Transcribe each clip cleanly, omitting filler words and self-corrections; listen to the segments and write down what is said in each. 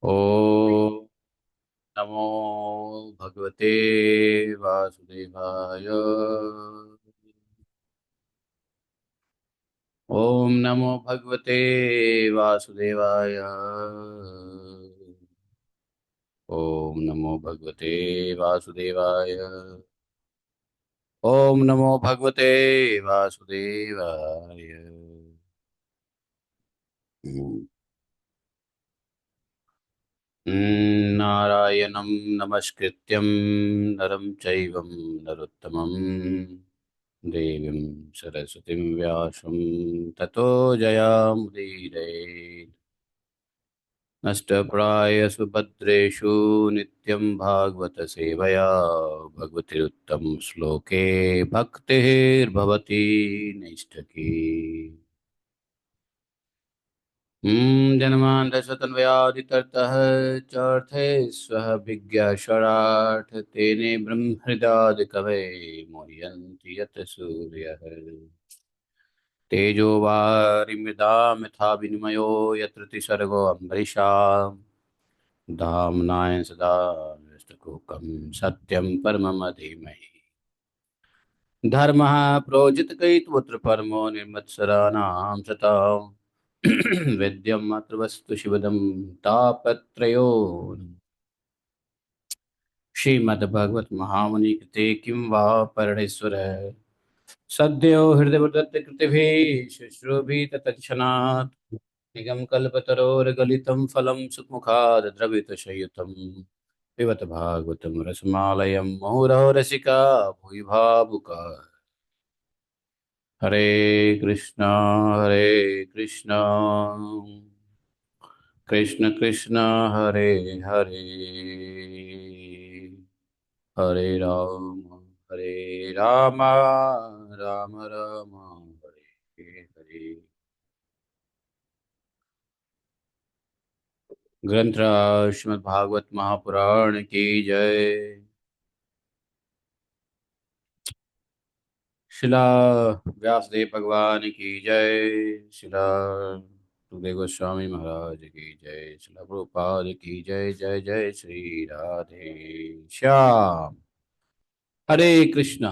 ओ नमो भगवते वासुदेवाय। ओम नमो भगवते वासुदेवाय। ओम नमो भगवते वासुदेवाय। ओम नमो भगवते वासुदेवाय। नारायणं नमस्कृत्यं नरं चैव नरोत्तमं देवीं सरस्वतीं व्यासं ततो जयामुदीरये। नष्टप्रायसु भद्रेषु नित्यं भागवत सेवया भगवतिरुत्तम श्लोके भक्तिर्भवति नैष्ठकी। जन्मान्तशतन्वयादितरतः चार्थे स्वः विज्ञाशराट् तेने ब्रह्महृदादिकवये मुह्यन्ति यत् सूर्यः। तेजो वारिमृदां यथा विनिमयो यत्र त्रिसर्गो अम्बरीषा धाम्नाय सदा निष्ठकुकं सत्यं परमं धीमहि। धर्मः प्रोजितकैतवोऽत्र परमो निर्मत्सराणां सताम्। वेद्यं अत्र वस्तु शिवदं तापत्रयो श्रीमद्भगवत महामुनि कृते किं वा परमेश्वर सद्यो हृदयवदत्त कृतिभिः शुश्रूषुभिः तत्क्षणात् निगम कल्पतरोर्गलितं फलं सुमुखाद् द्रवितशय्युतं पिबत भागवतं रसमालयं मुहुरहो रसिका भुवि भावुका। हरे कृष्णा कृष्ण कृष्ण हरे हरे हरे हरे राम राम राम हरे हरे। ग्रंथ श्रीमद् भागवत महापुराण की जय। शिला व्यासदेव भगवान की जय। शिला सुखदेव गोस्वामी महाराज की जय। शिला प्रभुपाद की जय। जय जय श्री राधे श्याम। हरे कृष्णा।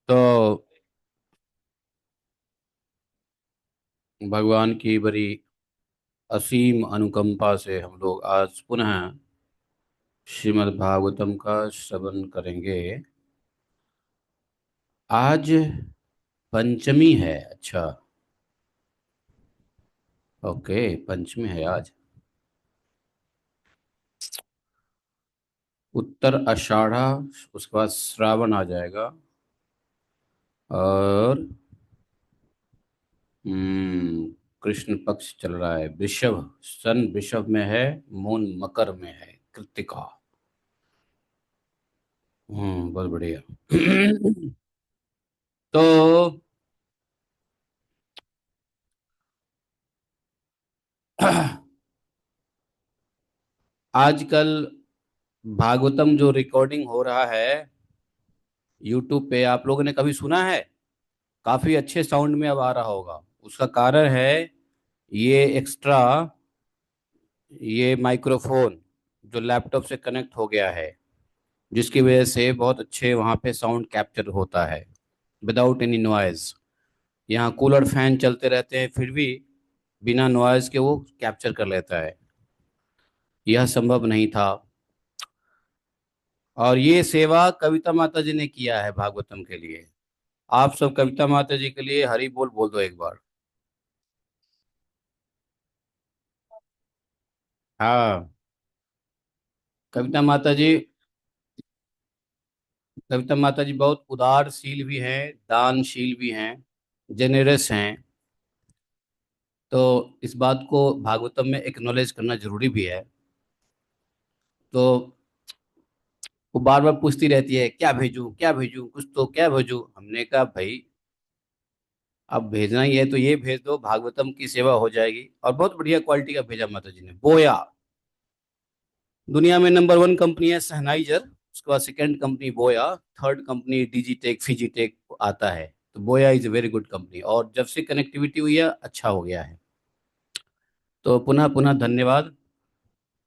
तो भगवान की बड़ी असीम अनुकंपा से हम लोग आज पुनः श्रीमद् भागवतम का श्रवण करेंगे। आज पंचमी है। अच्छा, ओके, पंचमी है आज। उत्तर आषाढ़ा, उसके बाद श्रावण आ जाएगा। और कृष्ण पक्ष चल रहा है। वृषभ, सन वृषभ में है, मून मकर में है, कृत्तिका। बहुत बढ़िया। तो आजकल भागवतम जो रिकॉर्डिंग हो रहा है यूट्यूब पे, आप लोगों ने कभी सुना है? काफी अच्छे साउंड में अब आ रहा होगा। उसका कारण है ये एक्स्ट्रा, ये माइक्रोफोन जो लैपटॉप से कनेक्ट हो गया है, जिसकी वजह से बहुत अच्छे वहाँ पे साउंड कैप्चर होता है विदाउट एनी नॉइज। यहाँ कूलर फैन चलते रहते हैं, फिर भी बिना नॉइज के वो कैप्चर कर लेता है। यह संभव नहीं था। और ये सेवा कविता माता जी ने किया है भागवतम के लिए। आप सब कविता माता जी के लिए हरि बोल बोल दो एक बार। हाँ, कविता माता जी, कविता माता जी बहुत उदारशील भी हैं, दानशील भी हैं, जेनरस हैं। तो इस बात को भागवतम में एक्नॉलेज करना जरूरी भी है। तो वो बार बार पूछती रहती है, क्या भेजूं क्या भेजूं, कुछ तो क्या भेजूं। हमने कहा भाई, अब भेजना ही है तो ये भेज दो, भागवतम की सेवा हो जाएगी। और बहुत बढ़िया क्वालिटी का भेजा माता जी ने। बोया, दुनिया में नंबर वन कंपनी है सहनाइजर, उसके बाद सेकंड कंपनी बोया, थर्ड कंपनी डिजीटेक फिजीटेक आता है। तो बोया is a very good company, और जब से कनेक्टिविटी हुई है अच्छा हो गया है। तो पुनः पुनः धन्यवाद।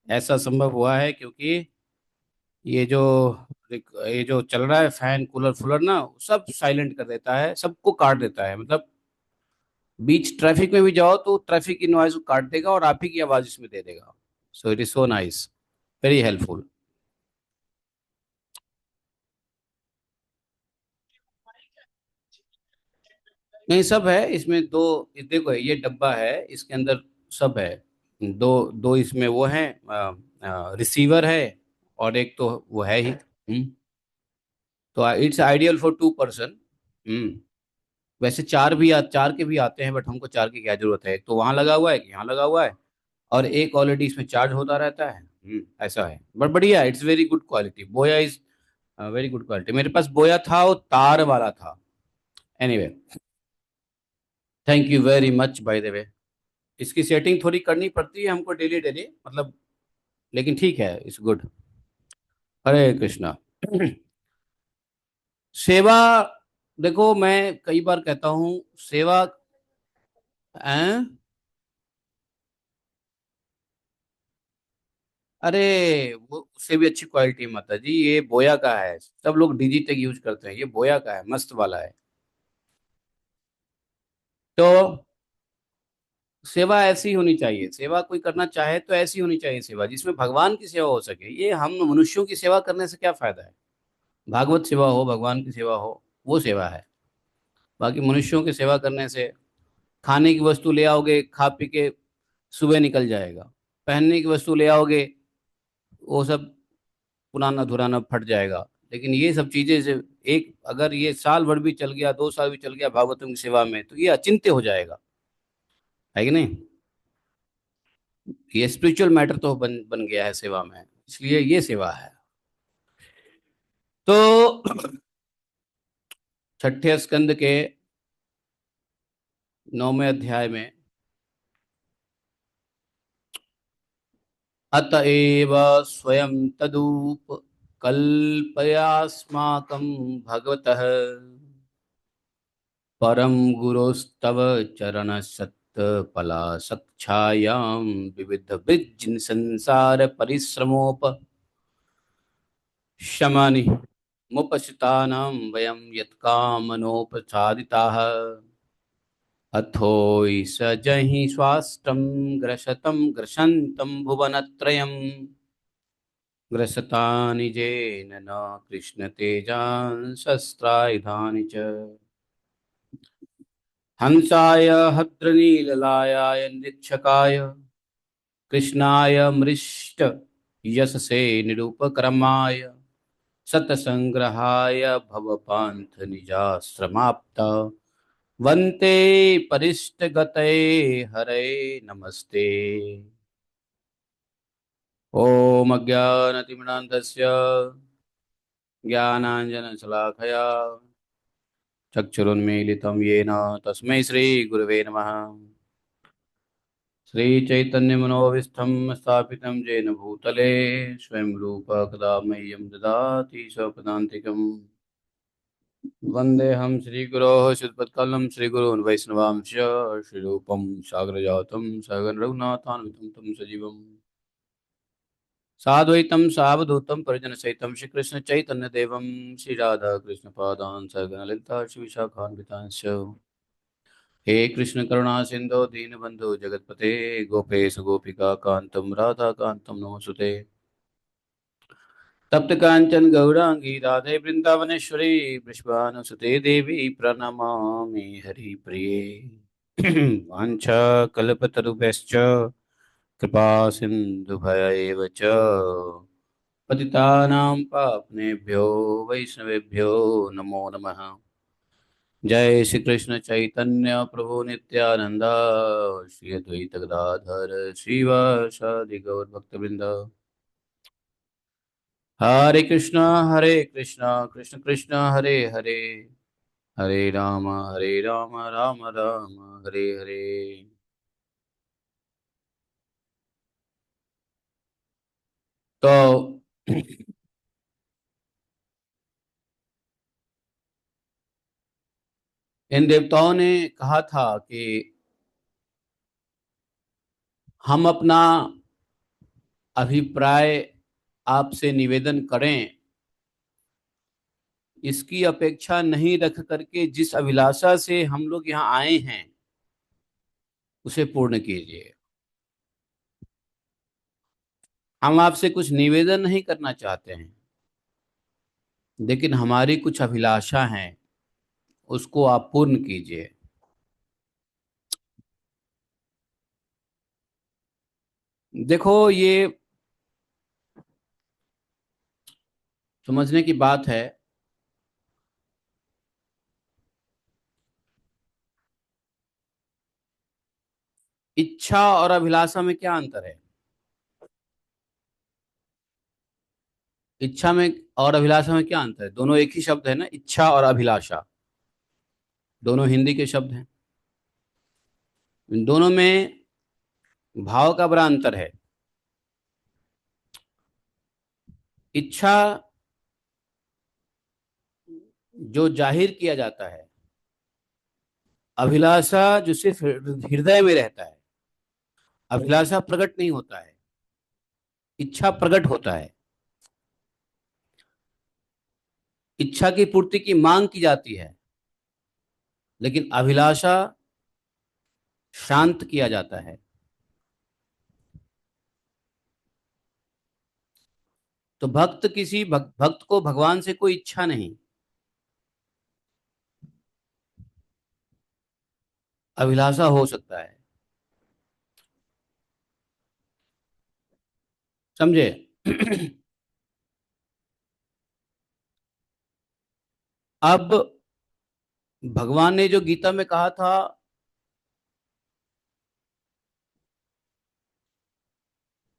ऐसा संभव हुआ है क्योंकि ये जो ये जो चल रहा है फैन कूलर फूलर ना, सब साइलेंट कर देता है, सबको काट देता है। मतलब बीच ट्रैफिक में भी जाओ तो ट्रैफिक की नॉइज को काट देगा और आप ही की आवाज इसमें दे देगा। So it is so nice, very helpful. नहीं, सब है इसमें। दो, देखो ये डब्बा है, इसके अंदर सब है। दो दो इसमें वो है, रिसीवर है, और एक तो वो है ही। तो इट्स आइडियल फॉर 2 पर्सन। हम्म। वैसे चार के भी आते हैं, बट हमको चार की क्या जरूरत है, एक तो वहां लगा हुआ है, एक यहाँ लगा हुआ है, और एक ऑलरेडी इसमें चार्ज होता रहता है। ऐसा है, बट बढ़िया, इट्स वेरी गुड क्वालिटी। बोया इज वेरी गुड क्वालिटी। मेरे पास बोया था, वो तार वाला था। Anyway, thank you very much by the way. इसकी सेटिंग थोड़ी करनी पड़ती है हमको डेली डेली, मतलब, लेकिन ठीक है, इट्स गुड। हरे कृष्णा। सेवा, देखो मैं कई बार कहता हूँ, सेवा। हैं? अरे, वो उससे भी अच्छी क्वालिटी है माता जी, ये बोया का है। सब लोग डिजिटेक यूज करते हैं, ये बोया का है, मस्त वाला है। तो सेवा ऐसी होनी चाहिए, सेवा कोई करना चाहे तो ऐसी होनी चाहिए सेवा जिसमें भगवान की सेवा हो सके। ये हम मनुष्यों की सेवा करने से क्या फायदा है? भागवत सेवा हो, भगवान की सेवा हो, वो सेवा है। बाकी मनुष्यों की सेवा करने से, खाने की वस्तु ले आओगे, खा पी के सुबह निकल जाएगा। पहनने की वस्तु ले आओगे, वो सब पुराना धुराना फट जाएगा। लेकिन ये सब चीजें से, एक अगर ये साल भर भी चल गया, 2 साल भी चल गया भागवतम की सेवा में, तो ये अचिंत्य हो जाएगा। है कि नहीं? ये स्पिरिचुअल मैटर तो बन बन गया है सेवा में, इसलिए ये सेवा है। तो छठे स्कंद के 9वें अध्याय में, अतएव स्वयं तदुप कल्पयास्माकं भगवतः परम गुरोस्तव चरण पलाशच्छायां विविध वृज्ज संसार परिश्रमोप शमनि मुपसितानां वयं यत्कामनोपसादिताः अथोई स जहि स्वाष्टं ग्रसतं ग्रसन्तं भुवनत्रयं ग्रसतानि जेन न कृष्णतेजांशस्त्रायुधानि च हंसाय हद्रनीललायाय निरीक्षकाय कृष्णाय मृष्ट यशसे निरूपक्रमाय शतसंग्रहाय भवपान्थ निजाश्रमाप्त वन्ते परिष्टगतये हरे नमस्ते। ॐ अज्ञानतिमिरान्धस्य ज्ञानाञ्जनशलाकया चक्षुरुन्मीलितं येन तस्मै श्रीगुरवे नमः। श्रीचैतन्यमनोभीष्टं स्थापितं येन भूतले स्वयं रूप कदा मह्यं ददाति स्वपदान्तिकम्। वन्देऽहं श्रीगुरोः श्रीपत्कलं श्रीगुरून् वैष्णवांश्च श्रीरूपं साग्रजातं सगन् रघुनाथान्वितं तं सजीवम् साद्वैतं सावधूतं परिजनसहितं श्रीकृष्ण चैतन्यदेवं श्रीराधाकृष्णपादान् सगन् ललिता श्रीविशाखान्वितांश्च। हे कृष्ण करुणा सिंधु दीनबंधु जगतपते गोपेश गोपिका कांतम राधा कांतम नमोस्तुते। तप्त कांचन गौरांगी राधे वृंदावनेश्वरी वृषभानुसुते देवी प्रणमामि हरिप्रिये। वाञ्छा कल्पतरुभ्यश्च कृपा सिन्धुभयैव च पतितानां पावनेभ्यो वैष्णवेभ्यो नमो नमः। जय श्री कृष्ण चैतन्य प्रभु नित्यानंद, श्री अद्वैत गदाधर श्रीवासादि गौर भक्तवृंद। हरे कृष्णा कृष्ण कृष्ण हरे हरे, हरे राम राम राम हरे हरे। तो इन देवताओं ने कहा था कि हम अपना अभिप्राय आपसे निवेदन करें, इसकी अपेक्षा नहीं रख करके जिस अभिलाषा से हम लोग यहाँ आए हैं उसे पूर्ण कीजिए। हम आपसे कुछ निवेदन नहीं करना चाहते हैं, लेकिन हमारी कुछ अभिलाषा हैं, उसको आप पूर्ण कीजिए। देखो, ये समझने की बात है। इच्छा और अभिलाषा में क्या अंतर है? इच्छा में और अभिलाषा में क्या अंतर है? दोनों एक ही शब्द है ना, इच्छा और अभिलाषा। दोनों हिंदी के शब्द हैं। इन दोनों में भाव का बड़ा अंतर है। इच्छा जो जाहिर किया जाता है, अभिलाषा जो सिर्फ हृदय में रहता है। अभिलाषा प्रकट नहीं होता है, इच्छा प्रकट होता है। इच्छा की पूर्ति की मांग की जाती है, लेकिन अभिलाषा शांत किया जाता है। तो भक्त को भगवान से कोई इच्छा नहीं, अभिलाषा हो सकता है। समझे? अब भगवान ने जो गीता में कहा था,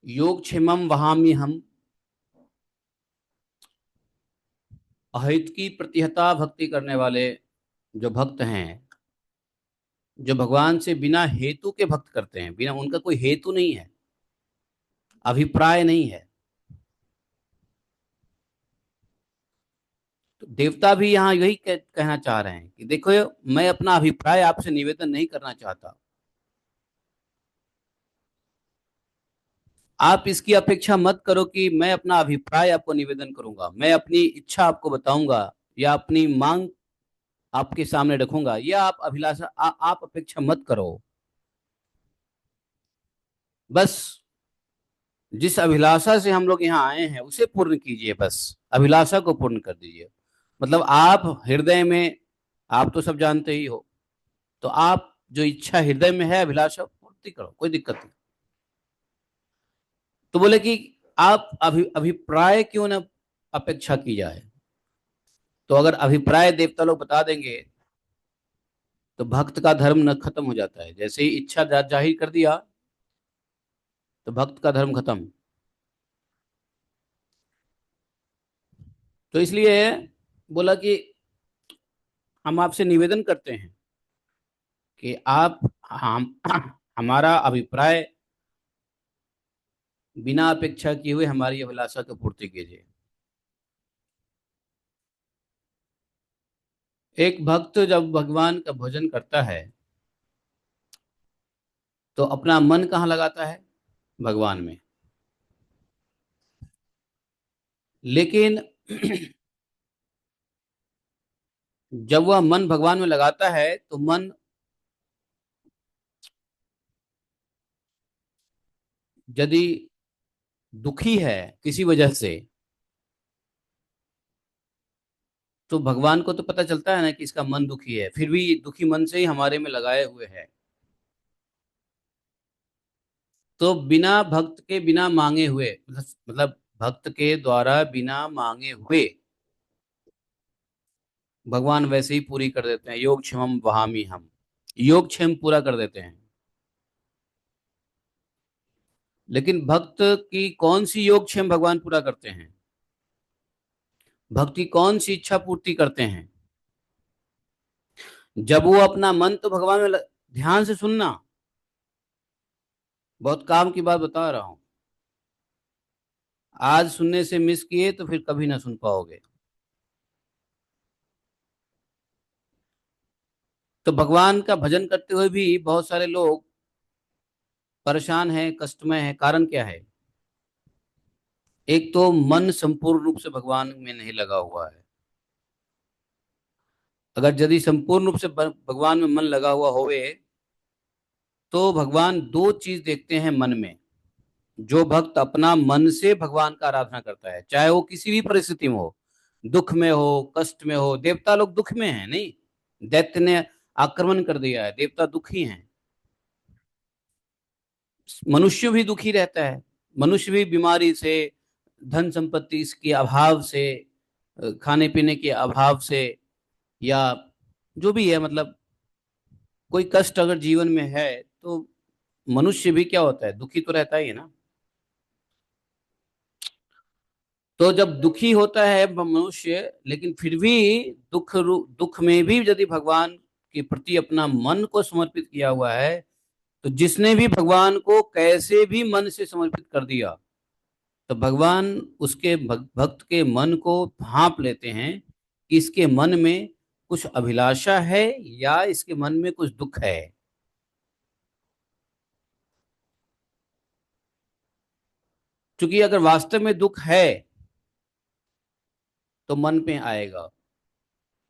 योग क्षेमम वहामि हम, अहित की प्रतिहता भक्ति करने वाले जो भक्त हैं, जो भगवान से बिना हेतु के भक्त करते हैं, बिना उनका कोई हेतु नहीं है, अभिप्राय नहीं है। तो देवता भी यहाँ यही कहना चाह रहे हैं कि देखो, मैं अपना अभिप्राय आपसे निवेदन नहीं करना चाहता। आप इसकी अपेक्षा मत करो कि मैं अपना अभिप्राय आपको निवेदन करूंगा, मैं अपनी इच्छा आपको बताऊंगा, या अपनी मांग आपके सामने रखूंगा, या आप अभिलाषा आप अपेक्षा मत करो। बस जिस अभिलाषा से हम लोग यहाँ आए हैं उसे पूर्ण कीजिए, बस अभिलाषा को पूर्ण कर दीजिए। मतलब आप हृदय में, आप तो सब जानते ही हो, तो आप जो इच्छा हृदय में है, अभिलाषा पूर्ति करो, कोई दिक्कत नहीं। तो बोले कि आप अभिप्राय क्यों ना अपेक्षा की जाए। तो अगर अभिप्राय देवता लोग बता देंगे तो भक्त का धर्म न खत्म हो जाता है। जैसे ही इच्छा जाहिर कर दिया तो भक्त का धर्म खत्म। तो इसलिए बोला कि हम आपसे निवेदन करते हैं कि आप हम हमारा अभिप्राय बिना अपेक्षा किए हुए हमारी अभिलाषा को पूर्ति कीजिए। एक भक्त जब भगवान का भोजन करता है तो अपना मन कहाँ लगाता है? भगवान में। लेकिन जब वह मन भगवान में लगाता है तो मन यदि दुखी है किसी वजह से, तो भगवान को तो पता चलता है ना कि इसका मन दुखी है, फिर भी दुखी मन से ही हमारे में लगाए हुए है। तो बिना भक्त के बिना मांगे हुए, मतलब भक्त के द्वारा बिना मांगे हुए भगवान वैसे ही पूरी कर देते हैं। योग क्षेमम वहामि हम, योग क्षेम पूरा कर देते हैं। लेकिन भक्त की कौन सी योग क्षेम भगवान पूरा करते हैं? भक्त की कौन सी इच्छा पूर्ति करते हैं? जब वो अपना मन तो भगवान में ध्यान से सुनना, बहुत काम की बात बता रहा हूं। आज सुनने से मिस किए तो फिर कभी ना सुन पाओगे। तो भगवान का भजन करते हुए भी बहुत सारे लोग परेशान है, कष्ट में है, कारण क्या है? एक तो मन संपूर्ण रूप से भगवान में नहीं लगा हुआ है। अगर यदि संपूर्ण रूप से भगवान में मन लगा हुआ होवे, तो भगवान दो चीज देखते हैं मन में। जो भक्त अपना मन से भगवान का आराधना करता है, चाहे वो किसी भी परिस्थिति में हो, दुख में हो, कष्ट में हो। देवता लोग दुख में है नहीं, दैत्य ने आक्रमण कर दिया है, देवता दुखी हैं। मनुष्य भी दुखी रहता है, मनुष्य भी बीमारी से, धन संपत्ति के अभाव से, खाने पीने के अभाव से, या जो भी है, मतलब कोई कष्ट अगर जीवन में है तो मनुष्य भी क्या होता है, दुखी तो रहता ही है ना। तो जब दुखी होता है मनुष्य, लेकिन फिर भी दुख में भी यदि भगवान के प्रति अपना मन को समर्पित किया हुआ है, तो जिसने भी भगवान को कैसे भी मन से समर्पित कर दिया, तो भगवान उसके भक्त के मन को भांप लेते हैं कि इसके मन में कुछ अभिलाषा है या इसके मन में कुछ दुख है। क्योंकि अगर वास्तव में दुख है तो मन पे आएगा,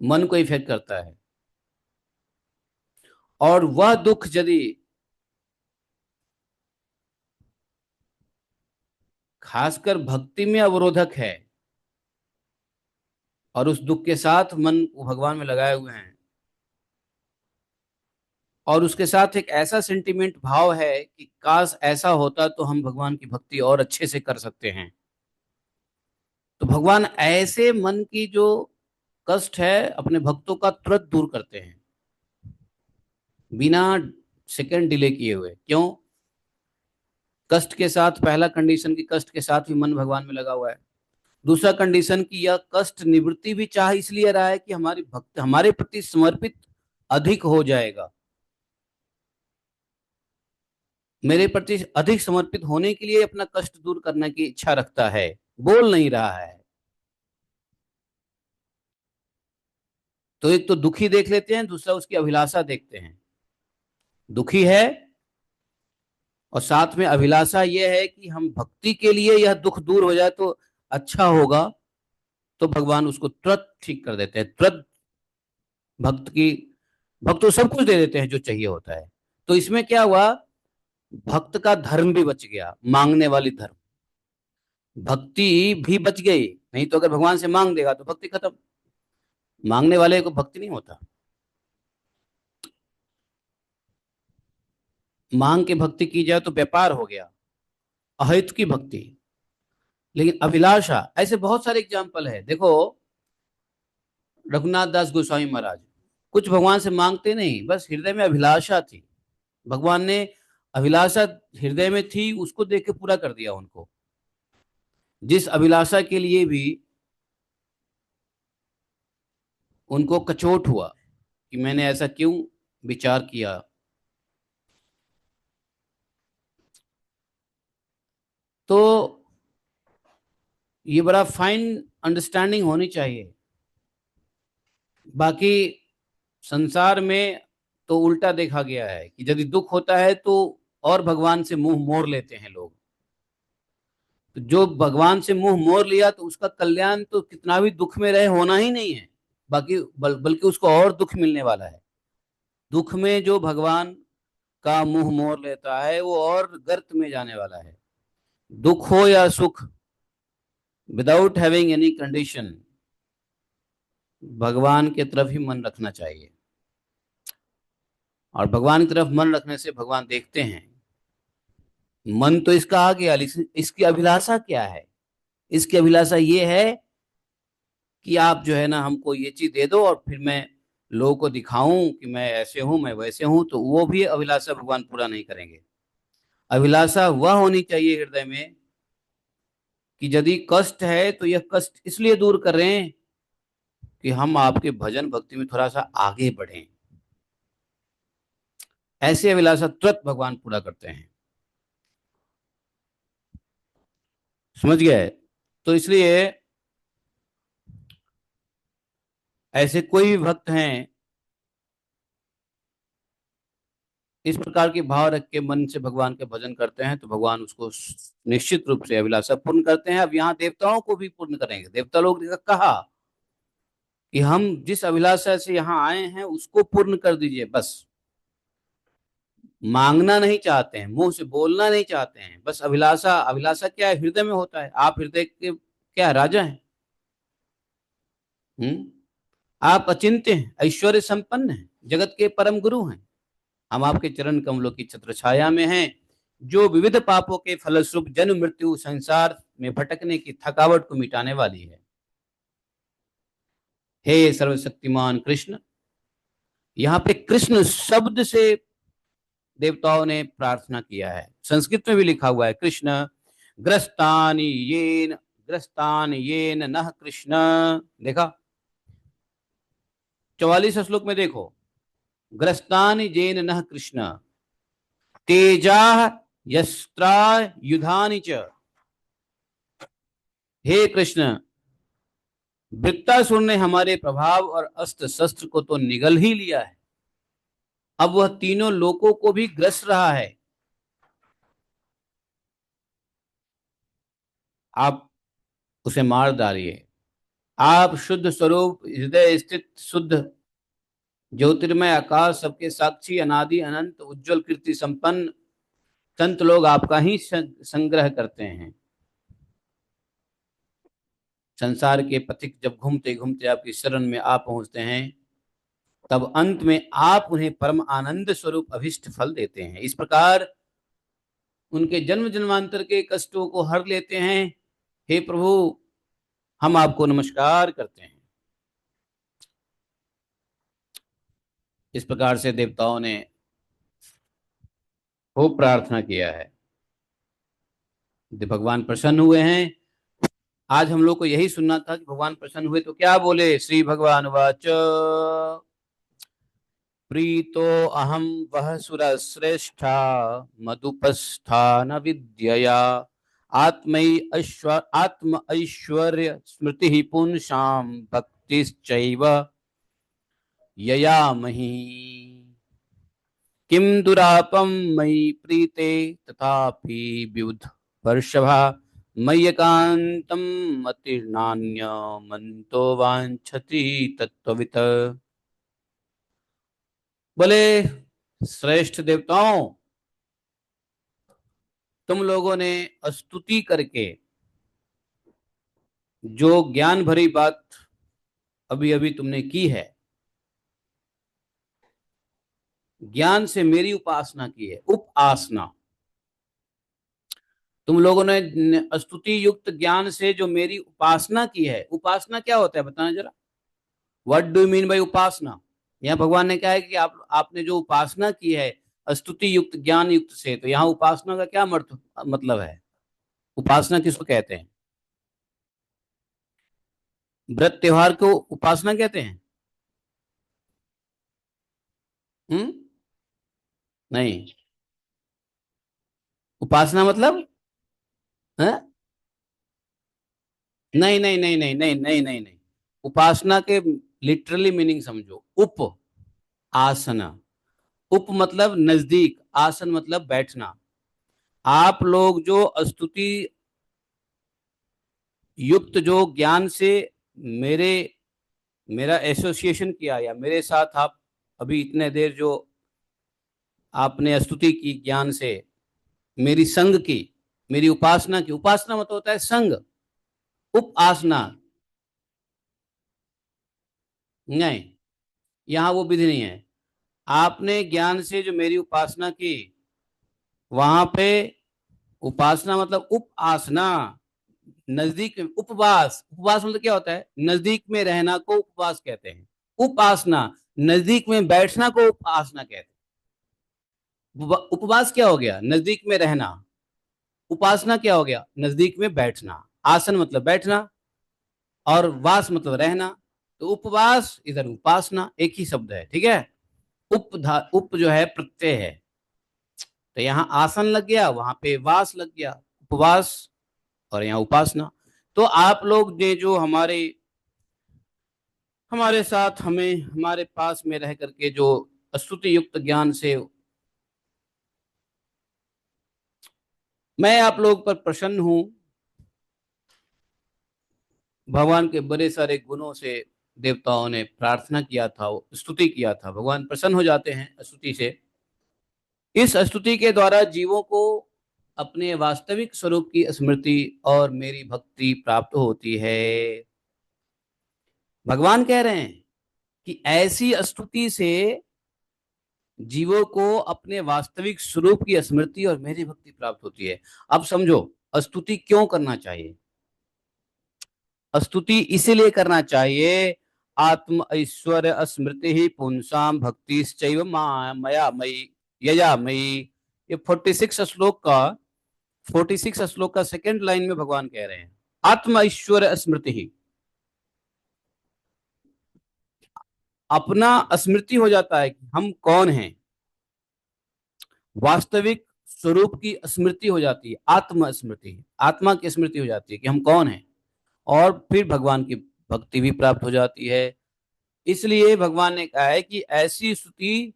मन को इफेक्ट करता है। और वह दुख यदि खासकर भक्ति में अवरोधक है और उस दुख के साथ मन को भगवान में लगाए हुए हैं, और उसके साथ एक ऐसा सेंटिमेंट भाव है कि काश ऐसा होता तो हम भगवान की भक्ति और अच्छे से कर सकते हैं, तो भगवान ऐसे मन की जो कष्ट है अपने भक्तों का तुरंत दूर करते हैं, बिना सेकंड डिले किए हुए। क्यों? कष्ट के साथ पहला कंडीशन की कष्ट के साथ भी मन भगवान में लगा हुआ है। दूसरा कंडीशन की यह कष्ट निवृत्ति भी चाह इसलिए रहा है कि हमारी भक्त हमारे प्रति समर्पित अधिक हो जाएगा, मेरे प्रति अधिक समर्पित होने के लिए अपना कष्ट दूर करने की इच्छा रखता है, बोल नहीं रहा है। तो एक तो दुखी देख लेते हैं, दूसरा उसकी अभिलाषा देखते हैं। दुखी है और साथ में अभिलाषा यह है कि हम भक्ति के लिए यह दुख दूर हो जाए तो अच्छा होगा, तो भगवान उसको तुरंत ठीक कर देते हैं, तुरंत भक्त की भक्त को सब कुछ दे देते हैं जो चाहिए होता है। तो इसमें क्या हुआ, भक्त का धर्म भी बच गया, मांगने वाली धर्म, भक्ति भी बच गई। नहीं तो अगर भगवान से मांग देगा तो भक्ति खत्म, मांगने वाले को भक्ति नहीं होता। मांग के भक्ति की जाए तो व्यापार हो गया, अहित की भक्ति। लेकिन अभिलाषा, ऐसे बहुत सारे एग्जाम्पल है। देखो, रघुनाथ दास गोस्वामी महाराज कुछ भगवान से मांगते नहीं, बस हृदय में अभिलाषा थी, भगवान ने अभिलाषा हृदय में थी उसको देख के पूरा कर दिया उनको। जिस अभिलाषा के लिए भी उनको कचोट हुआ कि मैंने ऐसा क्यों विचार किया। तो ये बड़ा फाइन अंडरस्टैंडिंग होनी चाहिए। बाकी संसार में तो उल्टा देखा गया है कि यदि दुख होता है तो और भगवान से मुंह मोड़ लेते हैं लोग। तो जो भगवान से मुंह मोड़ लिया तो उसका कल्याण तो कितना भी दुख में रहे होना ही नहीं है, बाकी बल्कि उसको और दुख मिलने वाला है। दुख में जो भगवान का मुंह मोड़ लेता है वो और गर्त में जाने वाला है। दुख हो या सुख, विदाउट हैविंग एनी कंडीशन, भगवान की तरफ ही मन रखना चाहिए। और भगवान की तरफ मन रखने से भगवान देखते हैं। मन तो इसका आ गया, लेकिन इसकी अभिलाषा क्या है? इसकी अभिलाषा ये है कि आप जो है ना हमको ये चीज दे दो और फिर मैं लोगों को दिखाऊं कि मैं ऐसे हूं, मैं वैसे हूं। तो वो भी अभिलाषा भगवान पूरा नहीं करेंगे। अभिलाषा वह होनी चाहिए हृदय में कि यदि कष्ट है तो यह कष्ट इसलिए दूर कर रहे हैं कि हम आपके भजन भक्ति में थोड़ा सा आगे बढ़ें। ऐसी अभिलाषा तुरंत भगवान पूरा करते हैं। समझ गए? तो इसलिए ऐसे कोई भी भक्त हैं इस प्रकार के भाव रख के मन से भगवान के भजन करते हैं तो भगवान उसको निश्चित रूप से अभिलाषा पूर्ण करते हैं। अब यहाँ देवताओं को भी पूर्ण करेंगे। देवता लोग ने कहा कि हम जिस अभिलाषा से यहाँ आए हैं उसको पूर्ण कर दीजिए, बस मांगना नहीं चाहते हैं, मुंह से बोलना नहीं चाहते हैं, बस अभिलाषा। अभिलाषा क्या है? हृदय में होता है। आप हृदय के क्या राजा हैं? हम्म आप अचिंत्य हैं, ऐश्वर्य संपन्न हैं, जगत के परम गुरु हैं। हम आपके चरण कमलों की छत्र छाया में हैं, जो विविध पापों के फलस्वरूप जन्म मृत्यु संसार में भटकने की थकावट को मिटाने वाली है। हे सर्वशक्तिमान कृष्ण। यहाँ पे कृष्ण शब्द से देवताओं ने प्रार्थना किया है। संस्कृत में भी लिखा हुआ है कृष्ण ग्रस्तान येन नः कृष्ण। देखा 44 श्लोक में देखो, ग्रस्तान येन नः कृष्ण तेजा यस्त्रा युधानि च। हे कृष्ण, वृत्तासुर ने हमारे प्रभाव और अस्त्र शस्त्र को तो निगल ही लिया है, अब वह तीनों लोकों को भी ग्रस रहा है। आप उसे मार डालिए। आप शुद्ध स्वरूप हृदय स्थित शुद्ध ज्योतिर्मय आकाश सबके साक्षी अनादि अनंत उज्जवल कीर्ति संपन्न संत लोग आपका ही संग्रह करते हैं। संसार के पथिक जब घूमते घूमते आपकी शरण में आ पहुंचते हैं, तब अंत में आप उन्हें परम आनंद स्वरूप अभिष्ट फल देते हैं। इस प्रकार उनके जन्म जन्मांतर के कष्टों को हर लेते हैं। हे प्रभु, हम आपको नमस्कार करते हैं। इस प्रकार से देवताओं ने खूब प्रार्थना किया है। भगवान प्रसन्न हुए हैं। आज हम लोग को यही सुनना था कि भगवान प्रसन्न हुए तो क्या बोले। श्री भगवान वाच प्रीतो अहम वह सुरश्रेष्ठा मधुपस्थान विद्यया आत्म ऐश्वर्य स्मृति पुंसाम भक्तिश्चैव यया मही किम दुरापम मयि प्रीते तथापि विबुध वर्षभा मय्यकांतम मतिर्नान्य मंतो वांछति तत्त्ववित्। बोले श्रेष्ठ देवताओं, तुम लोगों ने स्तुति करके जो ज्ञान भरी बात अभी अभी तुमने की है, ज्ञान से मेरी उपासना की है, उपासना। तुम लोगों ने स्तुति युक्त ज्ञान से जो मेरी उपासना की है। उपासना क्या होता है बताना जरा। What do you mean by upasana? यहाँ भगवान ने कहा है कि आपने जो उपासना की है स्तुति युक्त ज्ञान युक्त से, तो यहाँ उपासना का क्या मतलब है? उपासना किसको कहते हैं? व्रत त्योहार को उपासना कहते हैं? नहीं। उपासना मतलब है? नहीं नहीं नहीं नहीं नहीं नहीं नहीं नहीं। उपासना के लिटरली मीनिंग समझो। उप आसना। उप मतलब नजदीक, आसन मतलब बैठना। आप लोग जो स्तुति युक्त जो ज्ञान से मेरे मेरा एसोसिएशन किया, या मेरे साथ आप अभी इतने देर जो आपने स्तुति की ज्ञान से, मेरी संग की, मेरी उपासना की। उपासना मतलब होता है संग। उपासना नहीं, यहाँ वो विधि नहीं है। आपने ज्ञान से जो मेरी उपासना की, वहां पे उपासना मतलब उपासना, नजदीक में। उपवास, उपवास मतलब क्या होता है? नजदीक में रहना को उपवास कहते हैं। उपासना नजदीक में बैठना को उपासना कहते हैं। उपवास क्या हो गया? नजदीक में रहना। उपासना क्या हो गया? नजदीक में बैठना। आसन मतलब बैठना और वास मतलब रहना। तो उपवास इधर उपासना एक ही शब्द है, ठीक है। उप जो है प्रत्यय है, तो यहाँ आसन लग गया, वहां पे वास लग गया, उपवास, और यहाँ उपासना। तो आप लोग ने जो हमारे हमारे साथ हमें हमारे पास में रह करके जो स्तुति युक्त ज्ञान से मैं आप लोग पर प्रसन्न हूं। भगवान के बड़े सारे गुणों से देवताओं ने प्रार्थना किया था, स्तुति किया था। भगवान प्रसन्न हो जाते हैं स्तुति से। इस स्तुति के द्वारा जीवों को अपने वास्तविक स्वरूप की स्मृति और मेरी भक्ति प्राप्त होती है। भगवान कह रहे हैं कि ऐसी स्तुति से जीवों को अपने वास्तविक स्वरूप की स्मृति और मेरी भक्ति प्राप्त होती है। अब समझो, स्तुति क्यों करना चाहिए। स्तुति इसीलिए करना चाहिए, आत्म ऐश्वर्य स्मृति ही पुंसाम भक्तिश्चैव मया मयि यया मयि। ये 46 श्लोक का सेकंड लाइन में भगवान कह रहे हैं, आत्म ऐश्वर्य स्मृति ही, अपना स्मृति हो जाता है कि हम कौन हैं। वास्तविक स्वरूप की स्मृति हो जाती है, आत्म स्मृति, आत्मा की स्मृति हो जाती है कि हम कौन हैं। और फिर भगवान की भक्ति भी प्राप्त हो जाती है। इसलिए भगवान ने कहा है कि ऐसी स्तुति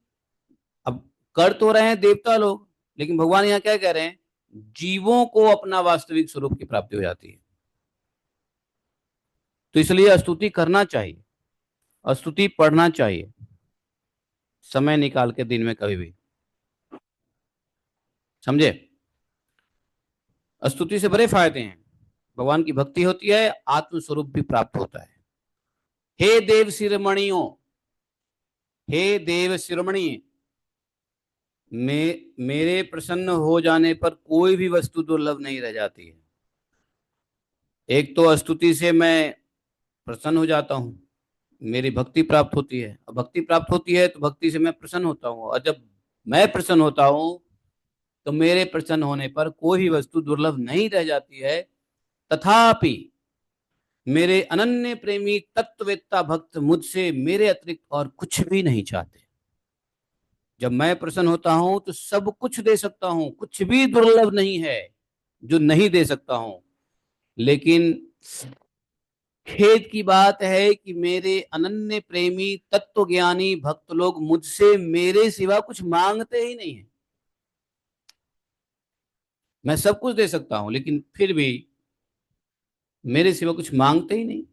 अब कर तो रहे हैं देवता लोग, लेकिन भगवान यहाँ क्या कह रहे हैं, जीवों को अपना वास्तविक स्वरूप की प्राप्ति हो जाती है। तो इसलिए स्तुति करना चाहिए, स्तुति पढ़ना चाहिए समय निकाल के दिन में कभी भी। समझे। स्तुति से बड़े फायदे हैं। भगवान की भक्ति होती है, आत्म स्वरूप भी प्राप्त होता है। हे देव शिरोमणियों, हे देव शिरोमणि, मेरे प्रसन्न हो जाने पर कोई भी वस्तु दुर्लभ नहीं रह जाती है। एक तो स्तुति से मैं प्रसन्न हो जाता हूं, मेरी भक्ति प्राप्त होती है। और भक्ति प्राप्त होती है तो भक्ति से मैं प्रसन्न होता हूं, और जब मैं प्रसन्न होता हूं तो मेरे प्रसन्न होने पर कोई भी वस्तु दुर्लभ नहीं रह जाती है। तथापि मेरे अनन्य प्रेमी तत्ववेत्ता भक्त मुझसे मेरे अतिरिक्त और कुछ भी नहीं चाहते। जब मैं प्रसन्न होता हूं तो सब कुछ दे सकता हूं, कुछ भी दुर्लभ नहीं है जो नहीं दे सकता हूं। लेकिन खेद की बात है कि मेरे अनन्य प्रेमी तत्व ज्ञानी भक्त लोग मुझसे मेरे सिवा कुछ मांगते ही नहीं है। मैं सब कुछ दे सकता हूं लेकिन फिर भी मेरे सिवा कुछ मांगते ही नहीं।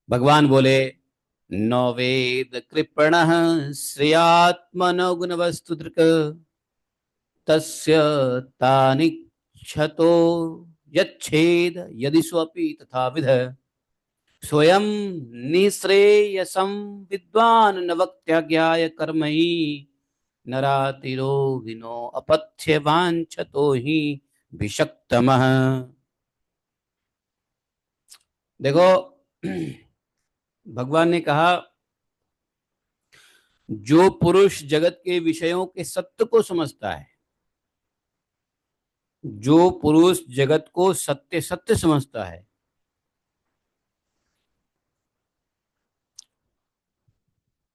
भगवान बोले, न वेद कृपण श्रेयात्मनो गुण वस्तु दृक् तस्य तानि क्षतो यच्छेद यदि स्वपि तथा विध स्वयं निःश्रेयसं विद्वान् न वक्त्याज्ञाय कर्महि नरातिरोगिनो अपथ्य वाञ्छतो हि विषक्तमः। देखो, भगवान ने कहा, जो पुरुष जगत के विषयों के सत्य को समझता है, जो पुरुष जगत को सत्य सत्य समझता है,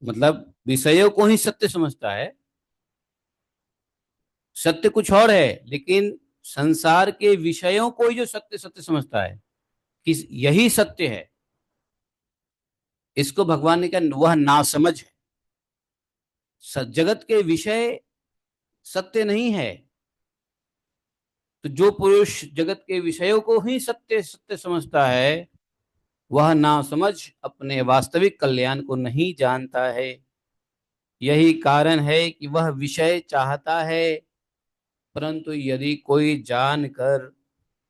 मतलब विषयों को ही सत्य समझता है। सत्य कुछ और है, लेकिन संसार के विषयों को ही जो सत्य सत्य समझता है कि यही सत्य है, इसको भगवान ने कहा वह नासमझ है। जगत के विषय सत्य नहीं है। तो जो पुरुष जगत के विषयों को ही सत्य सत्य समझता है, वह नासमझ अपने वास्तविक कल्याण को नहीं जानता है। यही कारण है कि वह विषय चाहता है, परंतु यदि कोई जानकर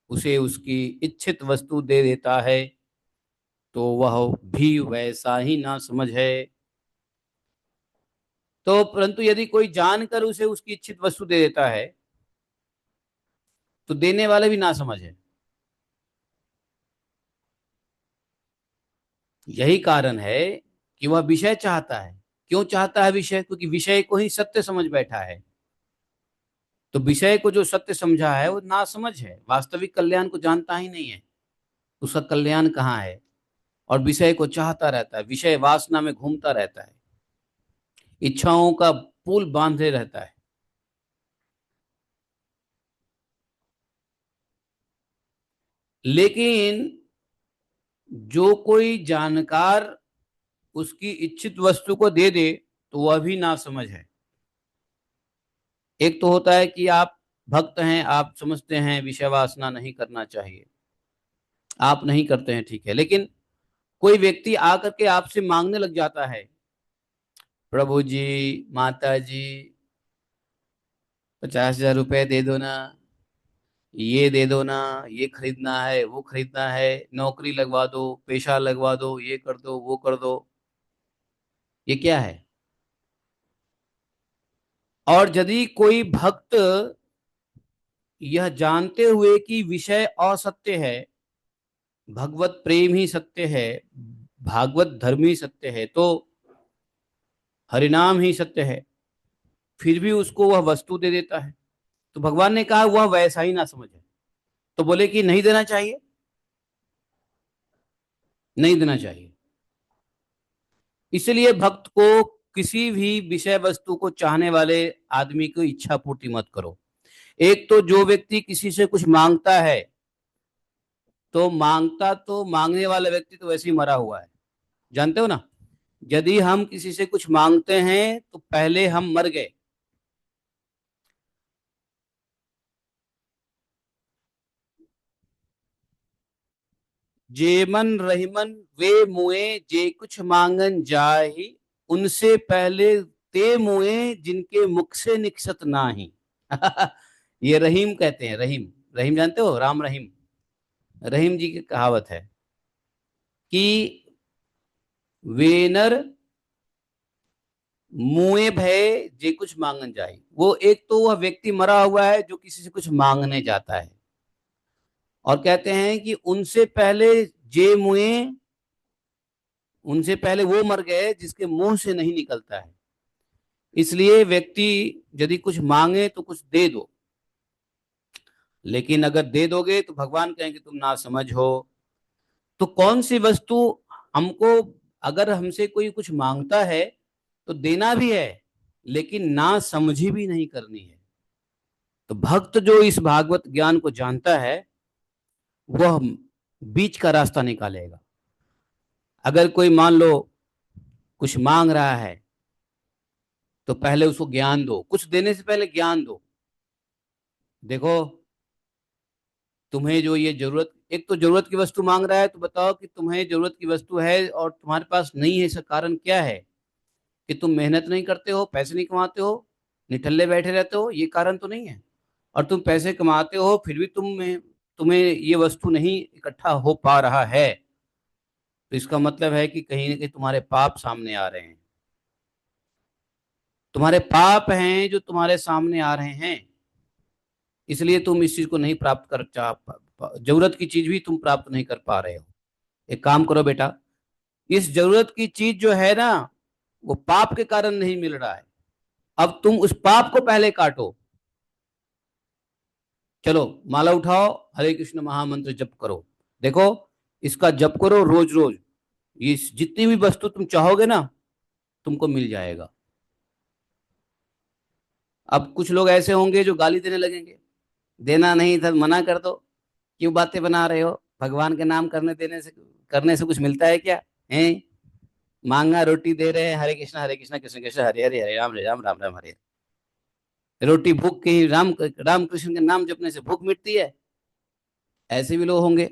उसे उसकी इच्छित वस्तु दे देता है तो वह भी वैसा ही ना समझ है। तो परंतु यदि कोई जानकर उसे उसकी इच्छित वस्तु दे देता है तो देने वाले भी ना समझ है। यही कारण है कि वह विषय चाहता है। क्यों चाहता है विषय? क्योंकि विषय को ही सत्य समझ बैठा है। तो विषय को जो सत्य समझा है वो ना समझ है, वास्तविक कल्याण को जानता ही नहीं है। उसका कल्याण कहाँ है? और विषय को चाहता रहता है, विषय वासना में घूमता रहता है, इच्छाओं का पुल बांधे रहता है। लेकिन जो कोई जानकार उसकी इच्छित वस्तु को दे दे तो वह भी ना समझ है। एक तो होता है कि आप भक्त हैं, आप समझते हैं विषय वासना नहीं करना चाहिए, आप नहीं करते हैं, ठीक है। लेकिन कोई व्यक्ति आकर के आपसे मांगने लग जाता है, प्रभु जी, माता जी, 50,000 रुपए दे दो ना, ये दे दो ना, ये खरीदना है, वो खरीदना है, नौकरी लगवा दो, पेशा लगवा दो, ये कर दो, वो कर दो। ये क्या है? और यदि कोई भक्त यह जानते हुए कि विषय असत्य है, भगवत प्रेम ही सत्य है, भागवत धर्म ही सत्य है, तो हरिनाम ही सत्य है, फिर भी उसको वह वस्तु दे देता है, तो भगवान ने कहा वह वैसा ही ना समझे। तो बोले कि नहीं देना चाहिए, नहीं देना चाहिए। इसलिए भक्त को किसी भी विषय वस्तु को चाहने वाले आदमी को इच्छा पूर्ति मत करो। एक तो जो व्यक्ति किसी से कुछ मांगता है, तो मांगने वाला व्यक्ति तो वैसे ही मरा हुआ है, जानते हो ना। यदि हम किसी से कुछ मांगते हैं तो पहले हम मर गए। जेमन रहीमन वे मुए जे कुछ मांगन जाहि, उनसे पहले ते मुए जिनके मुख से निकसत नाही। ये रहीम कहते हैं, रहीम। रहीम जानते हो, राम रहीम। रहीम जी की कहावत है कि वेनर मुए भय जे कुछ मांगन जाए। वो एक तो वह व्यक्ति मरा हुआ है जो किसी से कुछ मांगने जाता है, और कहते हैं कि उनसे पहले जे मुए, उनसे पहले वो मर गए जिसके मुंह से नहीं निकलता है। इसलिए व्यक्ति यदि कुछ मांगे तो कुछ दे दो, लेकिन अगर दे दोगे तो भगवान कहेंगे तुम ना समझ हो। तो कौन सी वस्तु हमको, अगर हमसे कोई कुछ मांगता है तो देना भी है, लेकिन ना समझी भी नहीं करनी है। तो भक्त जो इस भागवत ज्ञान को जानता है, वह बीच का रास्ता निकालेगा। अगर कोई मान लो कुछ मांग रहा है, तो पहले उसको ज्ञान दो, कुछ देने से पहले ज्ञान दो। देखो, तुम्हें जो ये जरूरत, एक तो जरूरत की वस्तु मांग रहा है, तो बताओ कि तुम्हें जरूरत की वस्तु है और तुम्हारे पास नहीं है, इसका कारण क्या है? कि तुम मेहनत नहीं करते हो, पैसे नहीं कमाते हो, निठल्ले बैठे रहते हो, ये कारण तो नहीं है। और तुम पैसे कमाते हो फिर भी तुम्हें ये वस्तु नहीं इकट्ठा हो पा रहा है, तो इसका मतलब है कि कहीं ना कहीं तुम्हारे पाप सामने आ रहे हैं। तुम्हारे पाप हैं जो तुम्हारे सामने आ रहे हैं, इसलिए तुम इस चीज को नहीं प्राप्त कर जरूरत की चीज भी तुम प्राप्त नहीं कर पा रहे हो। एक काम करो बेटा, इस जरूरत की चीज जो है ना, वो पाप के कारण नहीं मिल रहा है। अब तुम उस पाप को पहले काटो। चलो माला उठाओ, हरे कृष्ण महामंत्र जप करो। देखो, इसका जप करो रोज रोज, ये जितनी भी वस्तु तुम चाहोगे ना, तुमको मिल जाएगा। अब कुछ लोग ऐसे होंगे जो गाली देने लगेंगे, देना नहीं था, मना कर दो, क्यों बातें बना रहे हो, भगवान के नाम करने से कुछ मिलता है क्या? है, मांगा रोटी दे रहे हैं, हरे कृष्णा कृष्ण कृष्ण हरे हरे, हरे राम राम राम राम हरे। रोटी भूख के ही, राम कृष्ण के नाम जपने से भूख मिटती है, ऐसे भी लोग होंगे।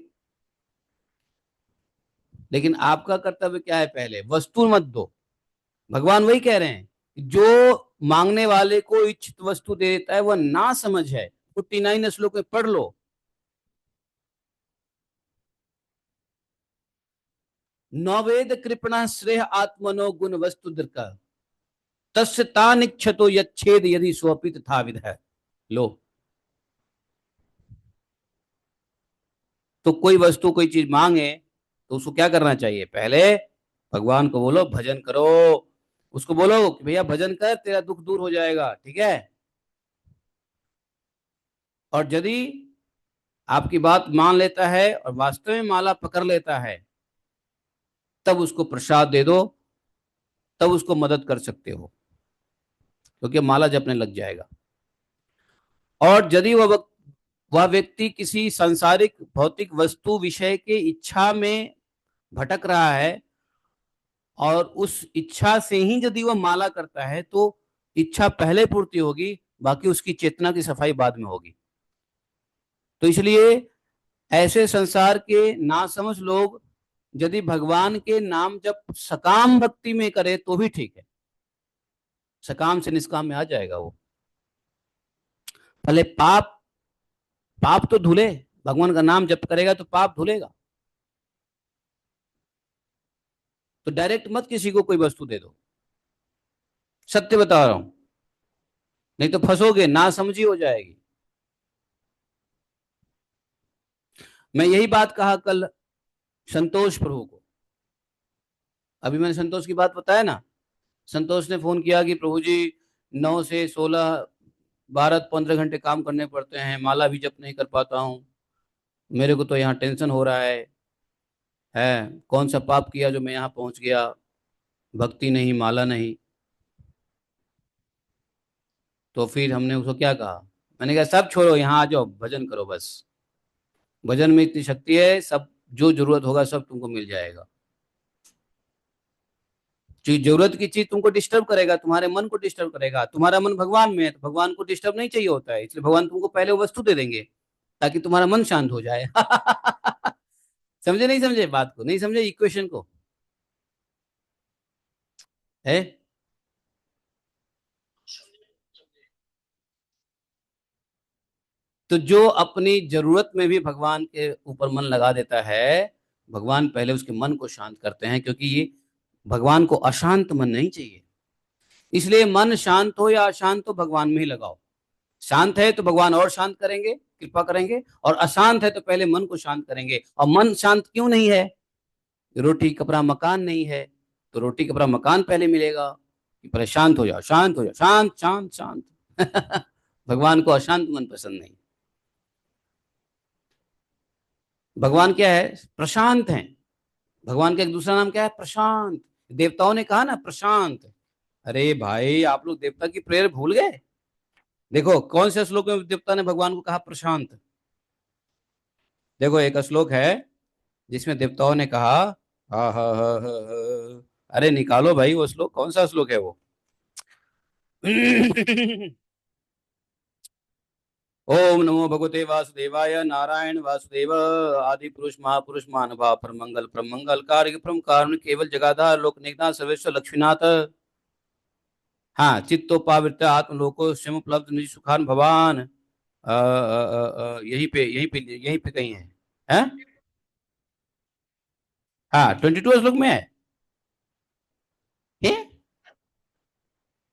लेकिन आपका कर्तव्य क्या है? पहले वस्तु मत दो। भगवान वही कह रहे हैं, जो मांगने वाले को इच्छित वस्तु दे देता है वह ना समझ है। 49 श्लोक में पढ़ लो। नवेद कृपणा श्रेय आत्मनो गुण वस्तु दृक, तस्य तानिच्छतो यच्छेद यदि स्वपि तथा विध है। लो, तो कोई वस्तु कोई चीज मांगे तो उसको क्या करना चाहिए? पहले भगवान को बोलो भजन करो, उसको बोलो कि भैया भजन कर, तेरा दुख दूर हो जाएगा, ठीक है। और यदि आपकी बात मान लेता है और वास्तव में माला पकड़ लेता है, तब उसको प्रसाद दे दो, तब उसको मदद कर सकते हो, क्योंकि माला जपने लग जाएगा। और यदि वह व्यक्ति किसी सांसारिक भौतिक वस्तु विषय के इच्छा में भटक रहा है, और उस इच्छा से ही यदि वह माला करता है, तो इच्छा पहले पूर्ति होगी, बाकी उसकी चेतना की सफाई बाद में होगी। तो इसलिए ऐसे संसार के नासमझ लोग यदि भगवान के नाम जब सकाम भक्ति में करे तो भी ठीक है, सकाम से निष्काम में आ जाएगा वो। भले पाप, पाप तो धुले, भगवान का नाम जप करेगा तो पाप धुलेगा। तो डायरेक्ट मत किसी को कोई वस्तु दे दो, सत्य बता रहा हूं, नहीं तो फंसोगे, ना समझी हो जाएगी। मैं यही बात कहा कल संतोष प्रभु को, अभी मैंने संतोष की बात बताया ना। संतोष ने फोन किया कि प्रभु जी 9 से 16, 12-15 घंटे काम करने पड़ते हैं, माला भी जप नहीं कर पाता हूँ, मेरे को तो यहाँ टेंशन हो रहा है कौन सा पाप किया जो मैं यहाँ पहुंच गया, भक्ति नहीं, माला नहीं। तो फिर हमने उसको क्या कहा, मैंने कहा सब छोड़ो, यहाँ आ जाओ, भजन करो बस, भजन में इतनी शक्ति है, सब जो जरूरत होगा सब तुमको मिल जाएगा। जो जरूरत की चीज तुमको डिस्टर्ब करेगा, तुम्हारे मन को डिस्टर्ब करेगा, तुम्हारा मन भगवान में है तो भगवान को डिस्टर्ब नहीं चाहिए होता है, इसलिए भगवान तुमको पहले वो वस्तु दे देंगे ताकि तुम्हारा मन शांत हो जाए। समझे नहीं समझे बात को, नहीं समझे इक्वेशन को, है। तो जो अपनी जरूरत में भी भगवान के ऊपर मन लगा देता है, भगवान पहले उसके मन को शांत करते हैं, क्योंकि ये भगवान को अशांत मन नहीं चाहिए। इसलिए मन शांत हो या अशांत हो, भगवान में ही लगाओ। शांत है तो भगवान और शांत करेंगे, कृपा करेंगे, और अशांत है तो पहले मन को शांत करेंगे। और मन शांत क्यों नहीं है, रोटी कपड़ा मकान नहीं है, तो रोटी कपड़ा मकान पहले मिलेगा, कि पहले शांत हो जाओ, शांत हो जाओ, शांत शांत शांत। भगवान को अशांत मन पसंद नहीं। भगवान क्या है, प्रशांत है। भगवान का एक दूसरा नाम क्या है, प्रशांत। देवताओं ने कहा ना प्रशांत। अरे भाई आप लोग देवता की प्रेयर भूल गए। देखो कौन से श्लोक में देवता ने भगवान को कहा प्रशांत। देखो एक श्लोक है जिसमें देवताओं ने कहा, हा हा हा हा हा। अरे निकालो भाई वो श्लोक, कौन सा श्लोक है वो। ओम नमो भगवते वासुदेवाय, नारायण वासुदेव, आदि पुरुष महापुरुष महानुभाव, परम मंगल कार्य परम कारण, केवल जगाधार लोक निगनाथ सर्वेश्वर लक्ष्मीनाथ। हाँ, चित्तोपावृत्त आत्मलोको स्वयंपलब्ध निज सुखान भवान। यहीं पे कहीं है, हैं? हाँ 22 श्लोक में है।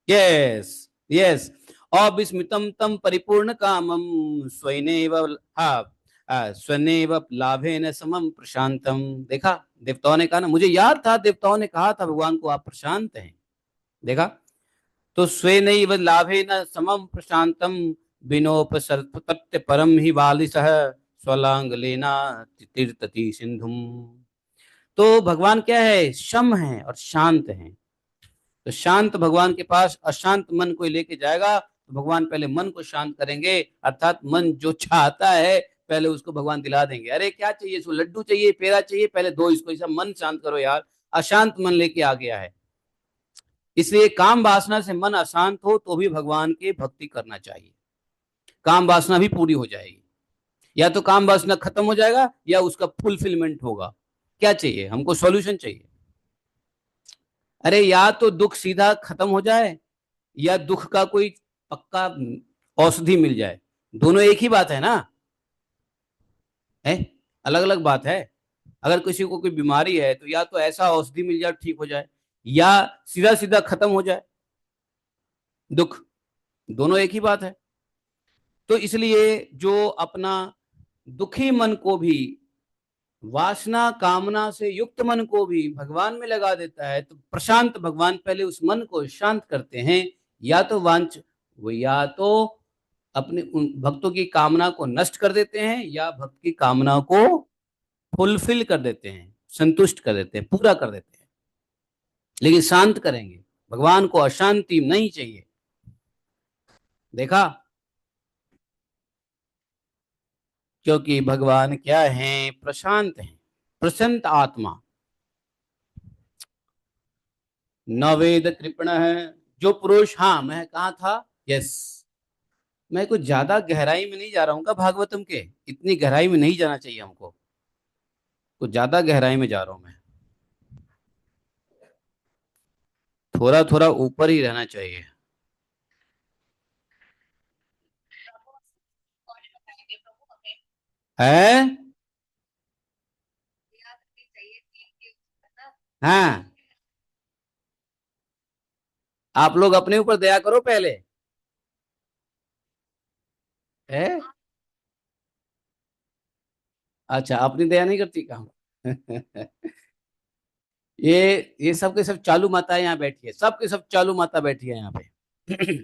Yes, yes. अविस्मितम तम परिपूर्ण कामम स्वयनेव, हाँ, स्वनेव लाभेन समम प्रशांतम। देखा, देवताओं ने कहा ना, मुझे याद था देवताओं ने कहा था भगवान को आप प्रशांत हैं। देखा, तो स्वेनैव लाभेन समम प्रशांतम, विनोपसर्पतत्य परम ही बालिसः, स्वलांग लेना तीर्थति सिंधुम। तो भगवान क्या है, शम है और शांत है। तो शांत भगवान के पास अशांत मन को लेके जाएगा, तो भगवान पहले मन को शांत करेंगे, अर्थात मन जो चाहता है पहले उसको भगवान दिला देंगे। अरे क्या चाहिए इसको, लड्डू चाहिए, पेड़ा चाहिए, पहले दो इसको, ऐसा मन शांत करो यार। अशांत मन लेके आ गया है। इसलिए काम वासना से मन अशांत हो तो भी भगवान की भक्ति करना चाहिए, काम वासना भी पूरी हो जाएगी। या तो काम वासना खत्म हो जाएगा या उसका फुलफिलमेंट होगा। क्या चाहिए हमको, सॉल्यूशन चाहिए। अरे या तो दुख सीधा खत्म हो जाए, या दुख का कोई पक्का औषधि मिल जाए। दोनों एक ही बात है ना, है, अलग अलग बात है। अगर किसी को कोई बीमारी है तो या तो ऐसा औषधि मिल जाए ठीक हो जाए, या सीधा सीधा खत्म हो जाए दुख। दोनों एक ही बात है। तो इसलिए जो अपना दुखी मन को भी, वासना कामना से युक्त मन को भी भगवान में लगा देता है, तो प्रशांत भगवान पहले उस मन को शांत करते हैं। या तो वांछ वो या तो अपने उन भक्तों की कामना को नष्ट कर देते हैं, या भक्त की कामना को फुलफिल कर देते हैं, संतुष्ट कर देते हैं, पूरा कर देते हैं, लेकिन शांत करेंगे। भगवान को अशांति नहीं चाहिए। देखा, क्योंकि भगवान क्या है, प्रशांत है, प्रशांत आत्मा। न वेद कृपण है जो पुरुष, हाँ मैं कहा था, यस, मैं कुछ ज्यादा गहराई में नहीं जा रहा हूँ का भागवतम के, इतनी गहराई में नहीं जाना चाहिए हमको, कुछ ज्यादा गहराई में जा रहा हूँ मैं, थोड़ा थोड़ा ऊपर ही रहना चाहिए। है। हाँ, आप लोग अपने ऊपर दया करो पहले। है। अच्छा, अपनी दया नहीं करती काम। ये सब के सब चालू माता यहाँ बैठी है, सब के सब चालू माता बैठी है यहाँ पे।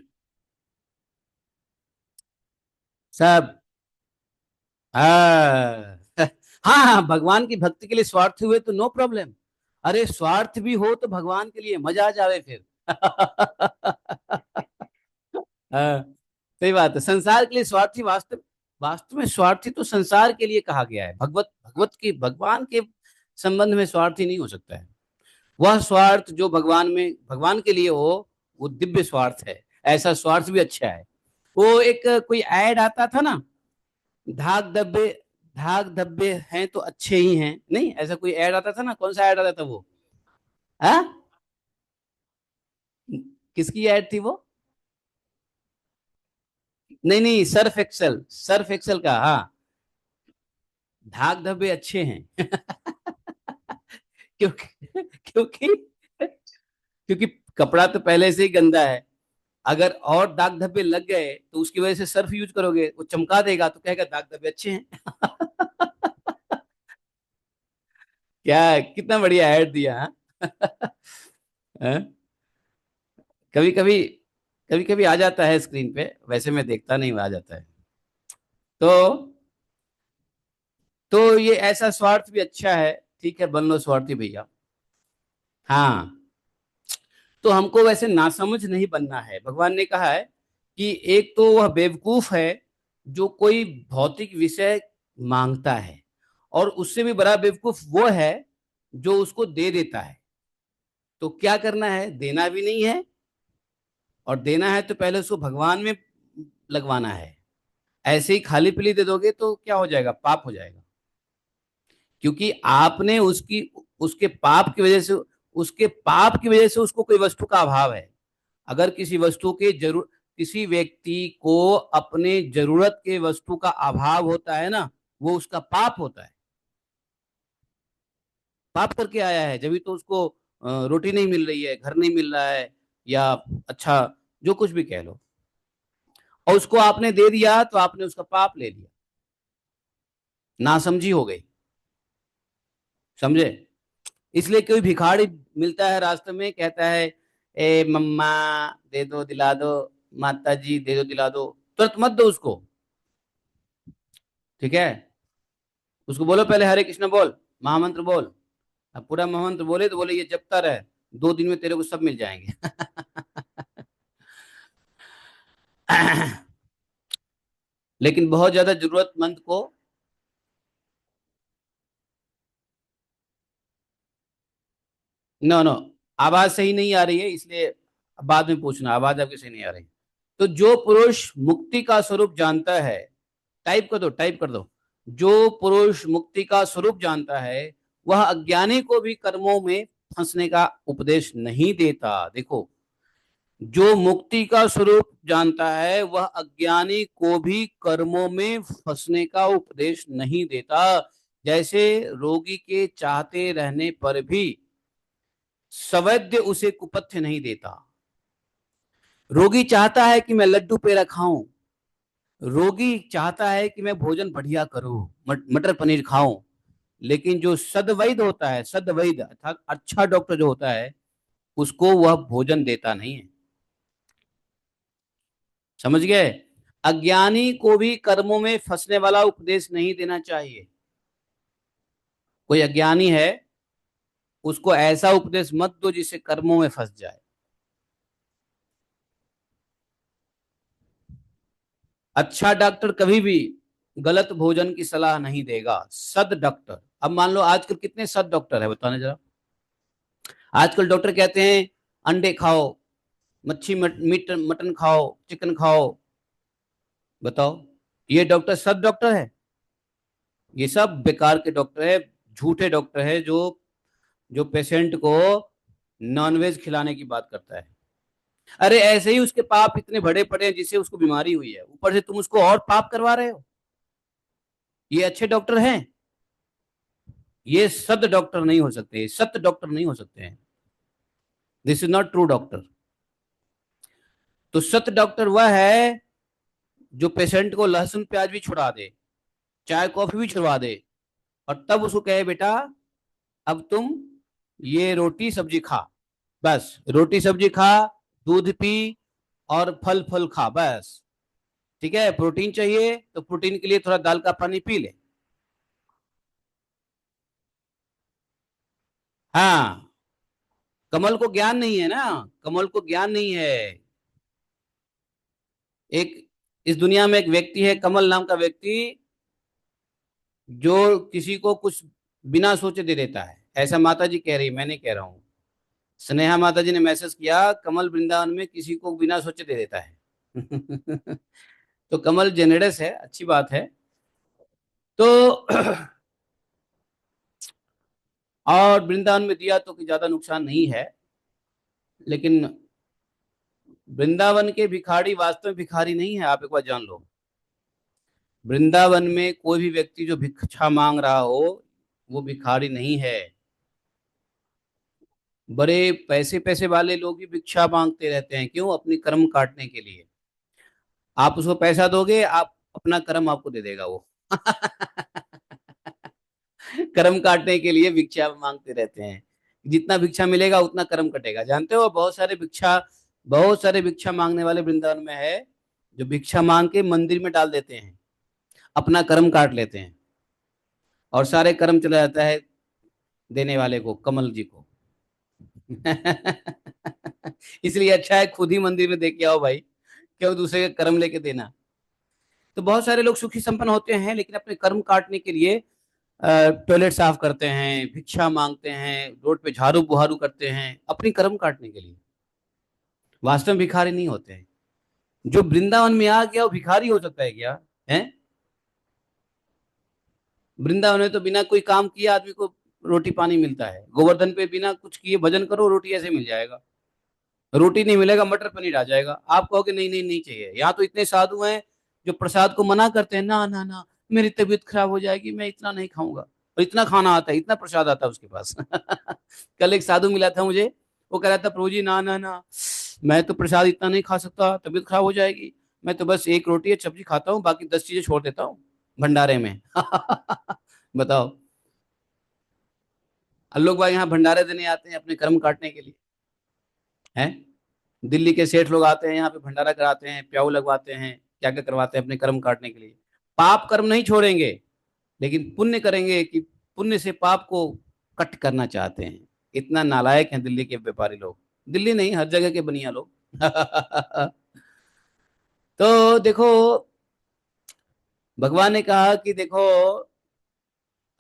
सब। हाँ। हाँ हाँ, भगवान की भक्ति के लिए स्वार्थ हुए तो नो प्रॉब्लम। अरे स्वार्थ भी हो तो भगवान के लिए मजा आ जावे फिर। हाँ, सही बात है, संसार के लिए स्वार्थी वास्तव, वास्तव में स्वार्थी तो संसार के लिए कहा गया है, भगवत भगवत की भगवान के संबंध में स्वार्थी नहीं हो सकता है। वह स्वार्थ जो भगवान में भगवान के लिए हो, वो दिव्य स्वार्थ है। ऐसा स्वार्थ भी अच्छा है। वो एक कोई ऐड आता था ना, धाक धब्बे, धाक धब्बे हैं तो अच्छे ही हैं, नहीं ऐसा कोई ऐड आता था ना, कौन सा ऐड आता था वो? हाँ, किसकी ऐड थी वो? नहीं नहीं, सर्फ एक्सेल, सर्फ एक्सेल का, हाँ। धाक धब्बे अच्छे हैं। क्योंकि क्योंकि क्योंकि कपड़ा तो पहले से ही गंदा है, अगर और दाग धब्बे लग गए तो उसकी वजह से सर्फ यूज करोगे, वो चमका देगा तो कहेगा दाग धब्बे अच्छे हैं। क्या, कितना बढ़िया ऐड दिया, हाँ? हाँ? कभी कभी, कभी कभी आ जाता है स्क्रीन पे, वैसे मैं देखता नहीं, आ जाता है। तो ये ऐसा स्वार्थ भी अच्छा है, ठीक है, बन लो स्वार्थी भैया। हाँ, तो हमको वैसे नासमझ नहीं बनना है। भगवान ने कहा है कि एक तो वह बेवकूफ है जो कोई भौतिक विषय मांगता है, और उससे भी बड़ा बेवकूफ वो है जो उसको दे देता है। तो क्या करना है, देना भी नहीं है, और देना है तो पहले उसको भगवान में लगवाना है। ऐसे ही खाली पीली दे दोगे तो क्या हो जाएगा, पाप हो जाएगा। क्योंकि आपने उसकी, उसके पाप की वजह से, उसके पाप की वजह से उसको कोई वस्तु का अभाव है। अगर किसी वस्तु के जरूर, किसी व्यक्ति को अपने जरूरत के वस्तु का अभाव होता है ना, वो उसका पाप होता है। पाप करके आया है, जब भी तो उसको रोटी नहीं मिल रही है, घर नहीं मिल रहा है, या अच्छा जो कुछ भी कह लो, और उसको आपने दे दिया तो आपने उसका पाप ले लिया, नासमझी हो गई। समझे? इसलिए कोई भिखारी मिलता है रास्ते में, कहता है ए मम्मा दे दो दिला दो, माता जी दे दो दिला दो, तुरंत मत दो उसको। ठीक है, उसको बोलो पहले हरे कृष्ण बोल, महामंत्र बोल। अब पूरा महामंत्र बोले तो बोले ये जपता रहे, 2 दिन में तेरे को सब मिल जाएंगे। लेकिन बहुत ज्यादा जरूरतमंद को, नो नो, आवाज सही नहीं आ रही है, इसलिए बाद में पूछना, आवाज आपकी सही नहीं आ रही। तो जो पुरुष मुक्ति का स्वरूप जानता है, टाइप कर दो, टाइप कर दो, जो पुरुष मुक्ति का स्वरूप जानता है वह अज्ञानी को भी कर्मों में फंसने का उपदेश नहीं देता। देखो, जो मुक्ति का स्वरूप जानता है वह अज्ञानी को भी कर्मों में फंसने का उपदेश नहीं देता। जैसे रोगी के चाहते रहने पर भी सवैद्य उसे कुपथ्य नहीं देता। रोगी चाहता है कि मैं लड्डू पेड़ा खाऊं, रोगी चाहता है कि मैं भोजन बढ़िया करूं, मटर पनीर खाऊं, लेकिन जो सदवैद होता है, सदवैद अर्थात अच्छा डॉक्टर जो होता है, उसको वह भोजन देता नहीं है। समझ गए? अज्ञानी को भी कर्मों में फंसने वाला उपदेश नहीं देना चाहिए। कोई अज्ञानी है, उसको ऐसा उपदेश मत दो जिससे कर्मों में फंस जाए। अच्छा डॉक्टर कभी भी गलत भोजन की सलाह नहीं देगा, सद डॉक्टर। अब मान लो आजकल कितने सद डॉक्टर है बताने जरा। आजकल डॉक्टर कहते हैं अंडे खाओ, मच्छी मीट मटन खाओ, चिकन खाओ, बताओ, ये डॉक्टर सब डॉक्टर है? ये सब बेकार के डॉक्टर है, झूठे डॉक्टर है, जो जो पेशेंट को नॉनवेज खिलाने की बात करता है। अरे ऐसे ही उसके पाप इतने बड़े पड़े हैं जिससे उसको बीमारी हुई है, ऊपर से तुम उसको और पाप करवा रहे हो। ये अच्छे डॉक्टर हैं? ये सद डॉक्टर नहीं हो सकते, सत्य डॉक्टर नहीं हो सकते हैं। This is not true doctor. तो सत्य डॉक्टर वह है जो पेशेंट को लहसुन प्याज भी छुड़ा दे, चाय कॉफी भी छुड़वा दे, और तब उसको कहे बेटा अब तुम ये रोटी सब्जी खा, बस रोटी सब्जी खा, दूध पी, और फल फल खा बस। ठीक है, प्रोटीन चाहिए तो प्रोटीन के लिए थोड़ा दाल का पानी पी ले। हाँ, कमल को ज्ञान नहीं है ना, कमल को ज्ञान नहीं है। एक इस दुनिया में एक व्यक्ति है, कमल नाम का व्यक्ति, जो किसी को कुछ बिना सोचे दे देता है, ऐसा माता जी कह रही, मैं नहीं कह रहा हूँ। स्नेहा माता जी ने मैसेज किया, कमल वृंदावन में किसी को बिना सोचे दे देता है। तो कमल जेनेरस है, अच्छी बात है। तो और वृंदावन में दिया तो कि ज्यादा नुकसान नहीं है, लेकिन वृंदावन के भिखारी वास्तव में भिखारी नहीं है, आप एक बार जान लो। वृंदावन में कोई भी व्यक्ति जो भिक्षा मांग रहा हो, वो भिखारी नहीं है। बड़े पैसे पैसे वाले लोग भी भिक्षा मांगते रहते हैं, क्यों? अपनी कर्म काटने के लिए। आप उसको पैसा दोगे, आप अपना कर्म आपको दे देगा वो। कर्म काटने के लिए भिक्षा मांगते रहते हैं। जितना भिक्षा मिलेगा उतना कर्म कटेगा, जानते हो? बहुत सारे भिक्षा मांगने वाले वृंदावन में है, जो भिक्षा मांग के मंदिर में डाल देते हैं, अपना कर्म काट लेते हैं, और सारे कर्म चला जाता है देने वाले को, कमल जी को। इसलिए अच्छा है खुद ही मंदिर में दे के आओ भाई, क्यों दूसरे के कर्म लेके देना। तो बहुत सारे लोग सुखी संपन्न होते हैं, लेकिन अपने कर्म काटने के लिए टॉयलेट साफ करते हैं, भिक्षा मांगते हैं, रोड पे झाड़ू बुहारू करते हैं, अपनी कर्म काटने के लिए। वास्तव में भिखारी नहीं होते हैं। जो वृंदावन में आ गया वो भिखारी हो सकता है क्या? है? वृंदावन में तो बिना कोई काम किए आदमी को रोटी पानी मिलता है। गोवर्धन पे बिना कुछ किए भजन करो, रोटी ऐसे मिल जाएगा। रोटी नहीं मिलेगा, मटर पनीर आ जाएगा। आप कहोगे नहीं नहीं नहीं चाहिए। यहाँ तो इतने साधु हैं जो प्रसाद को मना करते हैं, ना ना ना, मेरी तबीयत खराब हो जाएगी, मैं इतना नहीं खाऊंगा। और इतना खाना आता है, इतना प्रसाद आता है उसके पास। कल एक साधु मिला था मुझे, वो कह रहा था प्रभु जी ना ना ना, मैं तो प्रसाद इतना नहीं खा सकता, तबीयत खराब हो जाएगी। मैं तो बस एक रोटी या सब्जी खाता हूँ, बाकी 10 चीजें छोड़ देता हूँ भंडारे में। बताओ। और लोग भाई यहाँ भंडारे देने आते हैं अपने कर्म काटने के लिए। हैं? दिल्ली के सेठ लोग आते हैं यहाँ पे, भंडारा कराते हैं, प्याऊ लगवाते हैं, क्या क्या करवाते हैं अपने कर्म काटने के लिए। पाप कर्म नहीं छोड़ेंगे, लेकिन पुण्य करेंगे, कि पुण्य से पाप को कट करना चाहते हैं। इतना नालायक हैं दिल्ली के व्यापारी लोग। दिल्ली नहीं, हर जगह के बनिया लोग। तो देखो, भगवान ने कहा कि देखो,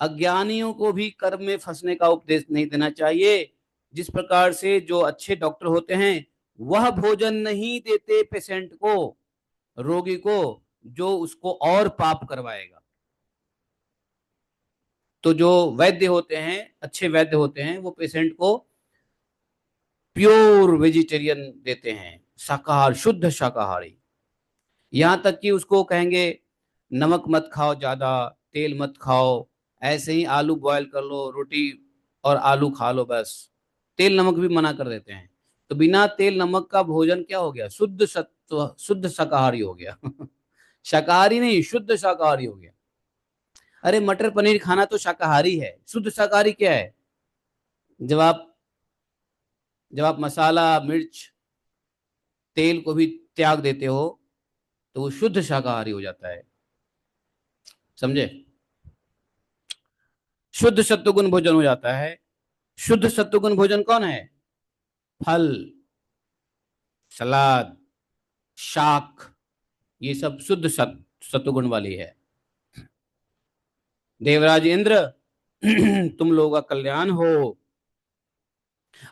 अज्ञानियों को भी कर्म में फंसने का उपदेश नहीं देना चाहिए। जिस प्रकार से जो अच्छे डॉक्टर होते हैं, वह भोजन नहीं देते पेशेंट को, रोगी को, जो उसको और पाप करवाएगा। तो जो वैद्य होते हैं, अच्छे वैद्य होते हैं, वो पेशेंट को प्योर वेजिटेरियन देते हैं, शाकाहार, शुद्ध शाकाहारी। यहाँ तक कि उसको कहेंगे नमक मत खाओ ज्यादा, तेल मत खाओ, ऐसे ही आलू बॉयल कर लो, रोटी और आलू खा लो बस। तेल नमक भी मना कर देते हैं। तो बिना तेल नमक का भोजन क्या हो गया? शुद्ध सत्व, शुद्ध शाकाहारी हो गया। शाकाहारी नहीं, शुद्ध शाकाहारी हो गया। अरे मटर पनीर खाना तो शाकाहारी है, शुद्ध शाकाहारी क्या है? जब आप जब आप मसाला, मिर्च, तेल को भी त्याग देते हो, तो वो शुद्ध शाकाहारी हो जाता है। समझे? शुद्ध सत्वगुण भोजन हो जाता है। शुद्ध सत्वगुण भोजन कौन है? फल, सलाद, शाक, ये सब शुद्ध सत्वगुण वाली है। देवराज इंद्र, तुम लोगों का कल्याण हो।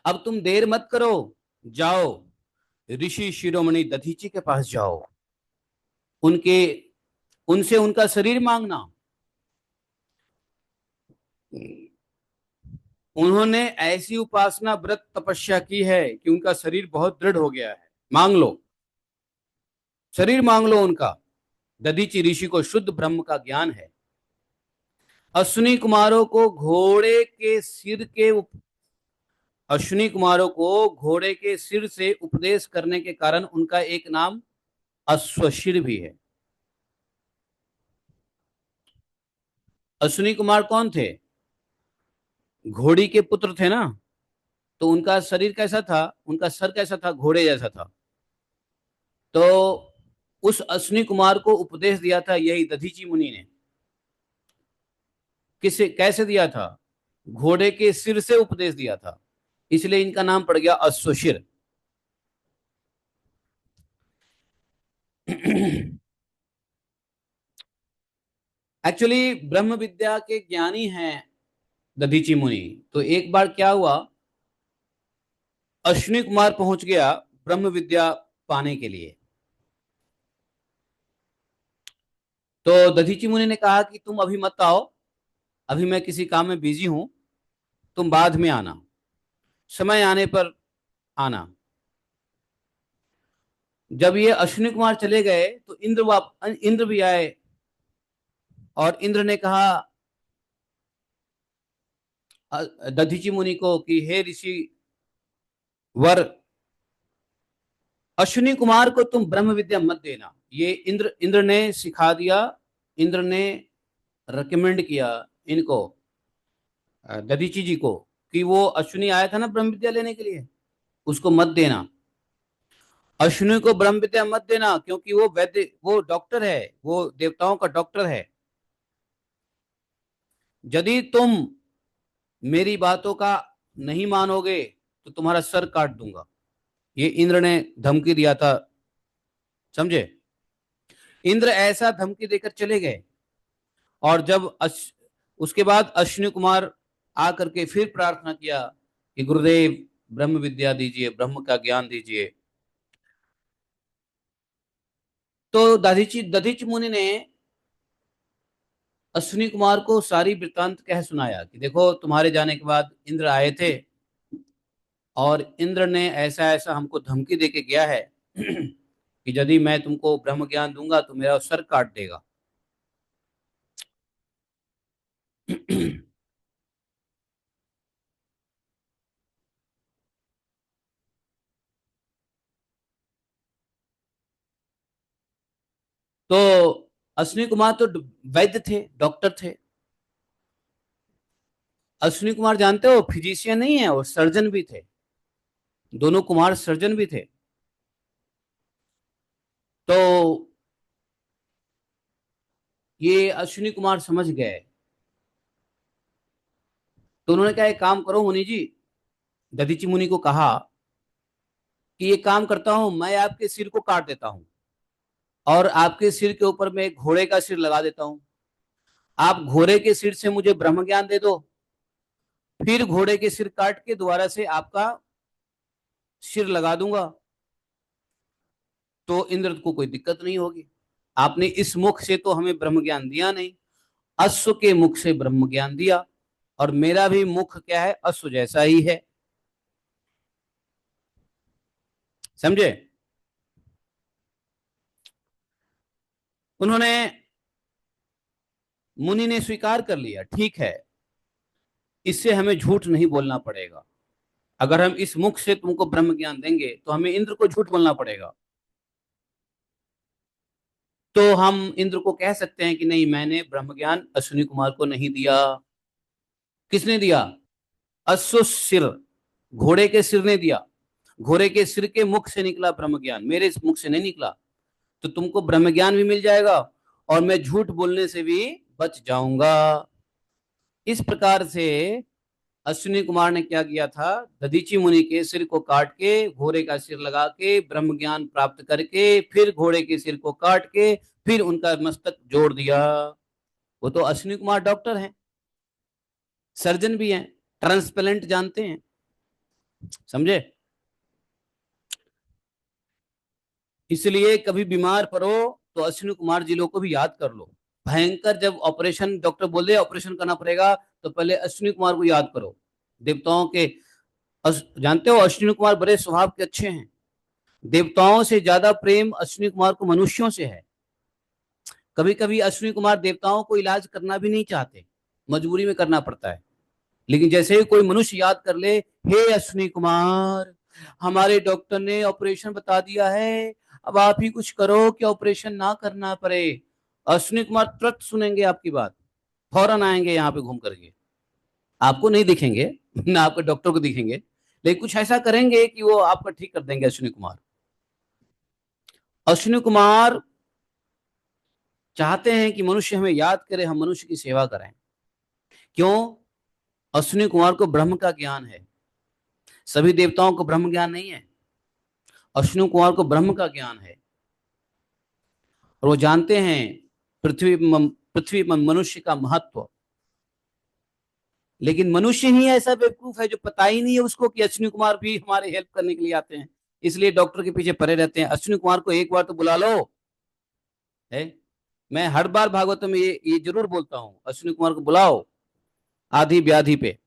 अब तुम देर मत करो, जाओ ऋषि शिरोमणि दधीची के पास जाओ। उनके उनसे उनका शरीर मांगना। उन्होंने ऐसी उपासना व्रत तपस्या की है कि उनका शरीर बहुत दृढ़ हो गया है। मांग लो, शरीर मांग लो उनका। दधीचि ऋषि को शुद्ध ब्रह्म का ज्ञान है। अश्विनी कुमारों को घोड़े के सिर के अश्विनी कुमारों को घोड़े के सिर से उपदेश करने के कारण उनका एक नाम अश्वशिर भी है। अश्विनी कुमार कौन थे? घोड़ी के पुत्र थे ना। तो उनका शरीर कैसा था, उनका सर कैसा था? घोड़े जैसा था। तो उस अश्विनी कुमार को उपदेश दिया था यही दधीची मुनि ने। किसे कैसे दिया था? घोड़े के सिर से उपदेश दिया था, इसलिए इनका नाम पड़ गया अश्वशिर। एक्चुअली ब्रह्म विद्या के ज्ञानी हैं दधीची मुनि। तो एक बार क्या हुआ, अश्विनी कुमार पहुंच गया ब्रह्म विद्या पाने के लिए। तो दधीची मुनि ने कहा कि तुम अभी मत आओ, अभी मैं किसी काम में बिजी हूं, तुम बाद में आना, समय आने पर आना। जब ये अश्विनी कुमार चले गए तो इंद्र भी आए और इंद्र ने कहा दधीची मुनि को कि हे ऋषि वर, अश्विनी कुमार को तुम ब्रह्म विद्या मत देना। ये इंद्र ने सिखा दिया, इंद्र ने रिकमेंड किया इनको, दधीची जी को, कि वो अश्विनी आया था ना ब्रह्म विद्या लेने के लिए, उसको मत देना। अश्विनी को ब्रह्म विद्या मत देना, क्योंकि वो वैद्य, वो डॉक्टर है, वो देवताओं का डॉक्टर है। यदि तुम मेरी बातों का नहीं मानोगे तो तुम्हारा सर काट दूंगा। ये इंद्र ने धमकी दिया था, समझे? इंद्र ऐसा धमकी देकर चले गए। और जब उसके बाद अश्विनी कुमार आकर के फिर प्रार्थना किया कि गुरुदेव ब्रह्म विद्या दीजिए, ब्रह्म का ज्ञान दीजिए। तो दधीच मुनि ने अश्विनी कुमार को सारी वृत्तांत कह सुनाया कि देखो, तुम्हारे जाने के बाद इंद्र आए थे और इंद्र ने ऐसा ऐसा हमको धमकी देके गया है कि यदि मैं तुमको ब्रह्म ज्ञान दूंगा तो मेरा सर काट देगा। तो अश्विनी कुमार तो वैद्य थे, डॉक्टर थे। अश्विनी कुमार जानते हो फिजिशियन नहीं है, और सर्जन भी थे। दोनों कुमार सर्जन भी थे। तो ये अश्विनी कुमार समझ गए। तो उन्होंने कहा एक काम करो मुनि जी, दधीची मुनि को कहा कि ये काम करता हूं, मैं आपके सिर को काट देता हूं और आपके सिर के ऊपर मैं एक घोड़े का सिर लगा देता हूं। आप घोड़े के सिर से मुझे ब्रह्म ज्ञान दे दो, फिर घोड़े के सिर काट के दोबारा से आपका सिर लगा दूंगा, तो इंद्र को कोई दिक्कत नहीं होगी। आपने इस मुख से तो हमें ब्रह्म ज्ञान दिया नहीं, अश्व के मुख से ब्रह्म ज्ञान दिया, और मेरा भी मुख क्या है, अश्व जैसा ही है। समझे? उन्होंने, मुनि ने स्वीकार कर लिया, ठीक है, इससे हमें झूठ नहीं बोलना पड़ेगा। अगर हम इस मुख से तुमको ब्रह्म ज्ञान देंगे तो हमें इंद्र को झूठ बोलना पड़ेगा। तो हम इंद्र को कह सकते हैं कि नहीं, मैंने ब्रह्म ज्ञान अश्विनी कुमार को नहीं दिया। किसने दिया? अश्व सिर, घोड़े के सिर ने दिया। घोड़े के सिर के मुख से निकला ब्रह्म ज्ञान, मेरे मुख से नहीं निकला। तो तुमको ब्रह्म ज्ञान भी मिल जाएगा और मैं झूठ बोलने से भी बच जाऊंगा। इस प्रकार से अश्विनी कुमार ने क्या किया था, दधीची मुनि के सिर को काट के घोड़े का सिर लगा के ब्रह्म ज्ञान प्राप्त करके, फिर घोड़े के सिर को काट के फिर उनका मस्तक जोड़ दिया। वो तो अश्विनी कुमार डॉक्टर हैं, सर्जन भी हैं, ट्रांसप्लांट जानते हैं। समझे? इसलिए कभी बीमार पड़ो तो अश्विनी कुमार जी लोग को भी याद कर लो। भयंकर जब ऑपरेशन डॉक्टर बोल दे ऑपरेशन करना पड़ेगा, तो पहले अश्विनी कुमार को याद करो। देवताओं के जानते हो अश्विनी कुमार बड़े स्वभाव के अच्छे हैं। देवताओं से ज्यादा प्रेम अश्विनी कुमार को मनुष्यों से है। कभी कभी अश्विनी कुमार देवताओं को इलाज करना भी नहीं चाहते, मजबूरी में करना पड़ता है। लेकिन जैसे ही कोई मनुष्य याद कर ले, हे अश्विनी कुमार, हमारे डॉक्टर ने ऑपरेशन बता दिया है, अब आप ही कुछ करो कि ऑपरेशन ना करना पड़े। अश्विनी कुमार तुरंत सुनेंगे आपकी बात, फौरन आएंगे यहाँ पे घूम करके। आपको नहीं दिखेंगे ना आपके डॉक्टर को दिखेंगे, लेकिन कुछ ऐसा करेंगे कि वो आपका ठीक कर देंगे। अश्विनी कुमार, अश्विनी कुमार चाहते हैं कि मनुष्य हमें याद करे, हम मनुष्य की सेवा करें। क्यों? अश्विनी कुमार को ब्रह्म का ज्ञान है। सभी देवताओं को ब्रह्म ज्ञान नहीं है, अश्विनी कुमार को ब्रह्म का ज्ञान है। और वो जानते हैं पृथ्वी में मनुष्य का महत्व। लेकिन मनुष्य ही ऐसा बेवकूफ है जो पता ही नहीं है उसको कि अश्विनी कुमार भी हमारे हेल्प करने के लिए आते हैं, इसलिए डॉक्टर के पीछे पड़े रहते हैं। अश्विनी कुमार को एक बार तो बुला लो। है, मैं हर बार भागवतम में ये जरूर बोलता हूं, अश्विनी कुमार को बुलाओ। आधी व्याधि पे,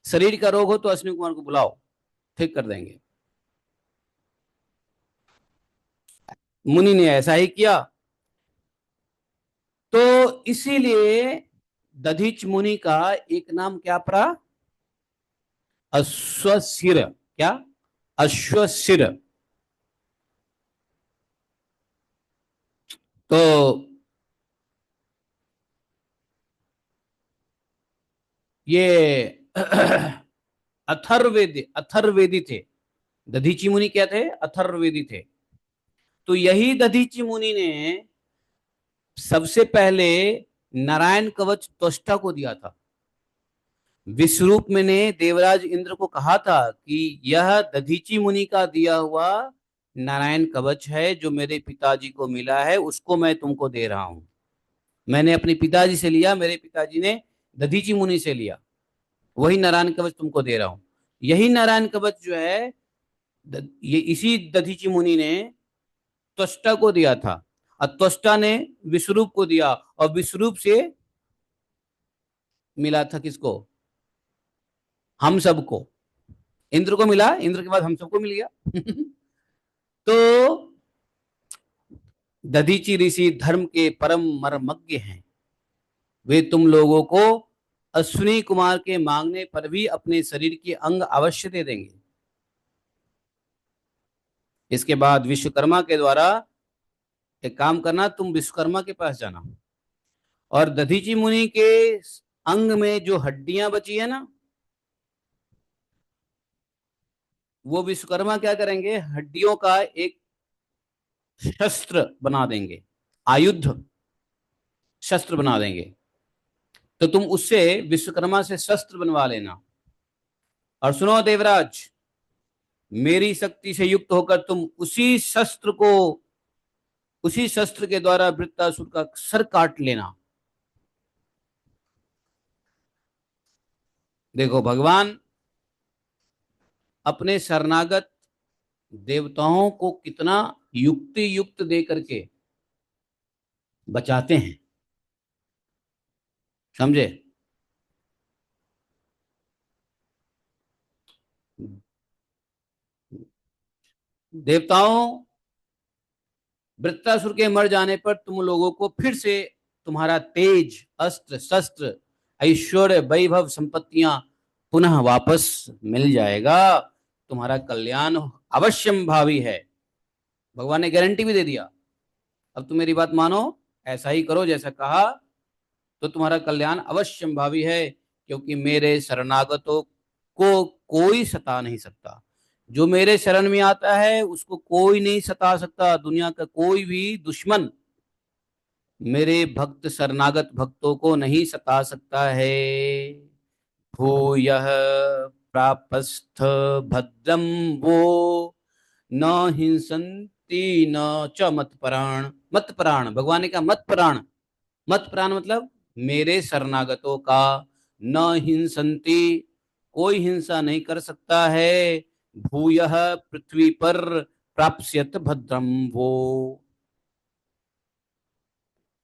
शरीर का रोग हो तो अश्विनी कुमार को बुलाओ, ठीक कर देंगे। मुनि ने ऐसा ही किया। तो इसीलिए दधीच मुनि का एक नाम क्या पड़ा? अश्वशिर। क्या? अश्वशिर। तो ये अथर्वेदी थे। दधीची मुनि क्या थे? अथर्वेदी थे। तो यही दधीची मुनि ने सबसे पहले नारायण कवच त्वष्टा को दिया था। विश्वरूप में ने देवराज इंद्र को कहा था कि यह दधीची मुनि का दिया हुआ नारायण कवच है, जो मेरे पिताजी को मिला है, उसको मैं तुमको दे रहा हूं। मैंने अपने पिताजी से लिया, मेरे पिताजी ने दधीची मुनि से लिया, वही नारायण कवच तुमको दे रहा हूं। यही नारायण कवच जो है, ये इसी दधीची मुनि ने त्वष्टा को दिया था, और त्वष्टा ने विश्वरूप को दिया, और विश्वरूप से मिला था किसको? हम सबको। इंद्र को मिला, इंद्र के बाद हम सबको मिल गया। तो दधीची ऋषि धर्म के परम मर्मज्ञ हैं। वे तुम लोगों को अश्विनी कुमार के मांगने पर भी अपने शरीर के अंग अवश्य दे देंगे। इसके बाद विश्वकर्मा के द्वारा एक काम करना, तुम विश्वकर्मा के पास जाना, और दधीची मुनि के अंग में जो हड्डियां बची है ना, वो विश्वकर्मा क्या करेंगे, हड्डियों का एक शस्त्र बना देंगे, आयुध शस्त्र बना देंगे। तो तुम उससे विश्वकर्मा से शस्त्र बनवा लेना। और सुनो देवराज, मेरी शक्ति से युक्त होकर तुम उसी शस्त्र के द्वारा वृत्तासुर का सर काट लेना। देखो भगवान अपने शरणागत देवताओं को कितना युक्ति युक्त दे करके बचाते हैं, समझे? देवताओं, वृत्तासुर के मर जाने पर तुम लोगों को फिर से तुम्हारा तेज, अस्त्र शस्त्र, ऐश्वर्य, वैभव, संपत्तियां पुनः वापस मिल जाएगा। तुम्हारा कल्याण अवश्यम भावी है। भगवान ने गारंटी भी दे दिया। अब तुम मेरी बात मानो, ऐसा ही करो जैसा कहा, तो तुम्हारा कल्याण अवश्यम भावी है, क्योंकि मेरे शरणागतों को कोई सता नहीं सकता। जो मेरे शरण में आता है उसको कोई नहीं सता सकता, दुनिया का कोई भी दुश्मन मेरे भक्त शरणागत भक्तों को नहीं सता सकता है। भूयः प्रापस्थ भद्रम वो न हिंसन्ति न च मत्पराण। मत्पराण, भगवान ने कहा मत्पराण। मत्पराण मतलब मेरे शरणागतों का न हिंसन्ति, कोई हिंसा नहीं कर सकता है। भूयः, पृथ्वी पर, प्राप्स्यत भद्रम वो,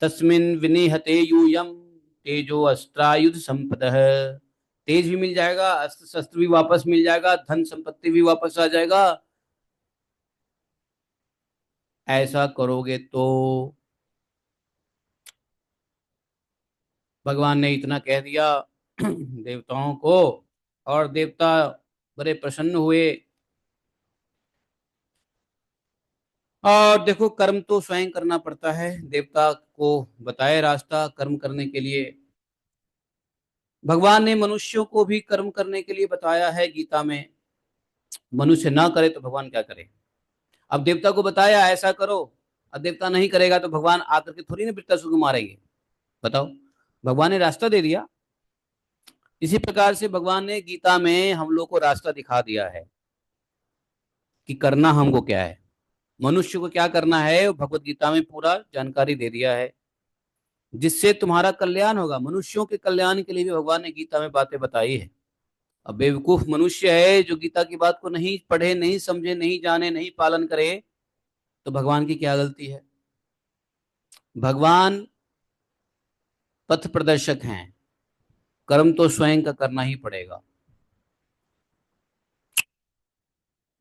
तस्मिन् विनिहते यूयम तेजो अस्त्रायुध संपदः। तेज भी मिल जाएगा, अस्त्र शस्त्र भी वापस मिल जाएगा, धन संपत्ति भी वापस आ जाएगा। ऐसा करोगे तो भगवान ने इतना कह दिया देवताओं को, और देवता बड़े प्रसन्न हुए। और देखो, कर्म तो स्वयं करना पड़ता है, देवता को बताए रास्ता कर्म करने के लिए। भगवान ने मनुष्यों को भी कर्म करने के लिए बताया है गीता में। मनुष्य ना करे तो भगवान क्या करे। अब देवता को बताया ऐसा करो, अब देवता नहीं करेगा तो भगवान आकर के थोड़ी ना वृत्तासुर को मारेंगे। बताओ, भगवान ने रास्ता दे दिया। इसी प्रकार से भगवान ने गीता में हम लोग को रास्ता दिखा दिया है कि करना हमको क्या है, मनुष्य को क्या करना है, भगवत गीता में पूरा जानकारी दे दिया है, जिससे तुम्हारा कल्याण होगा। मनुष्यों के कल्याण के लिए भी भगवान ने गीता में बातें बताई है। अब बेवकूफ मनुष्य है जो गीता की बात को नहीं पढ़े, नहीं समझे, नहीं जाने, नहीं पालन करे, तो भगवान की क्या गलती है। भगवान पथ प्रदर्शक हैं, कर्म तो स्वयं का करना ही पड़ेगा।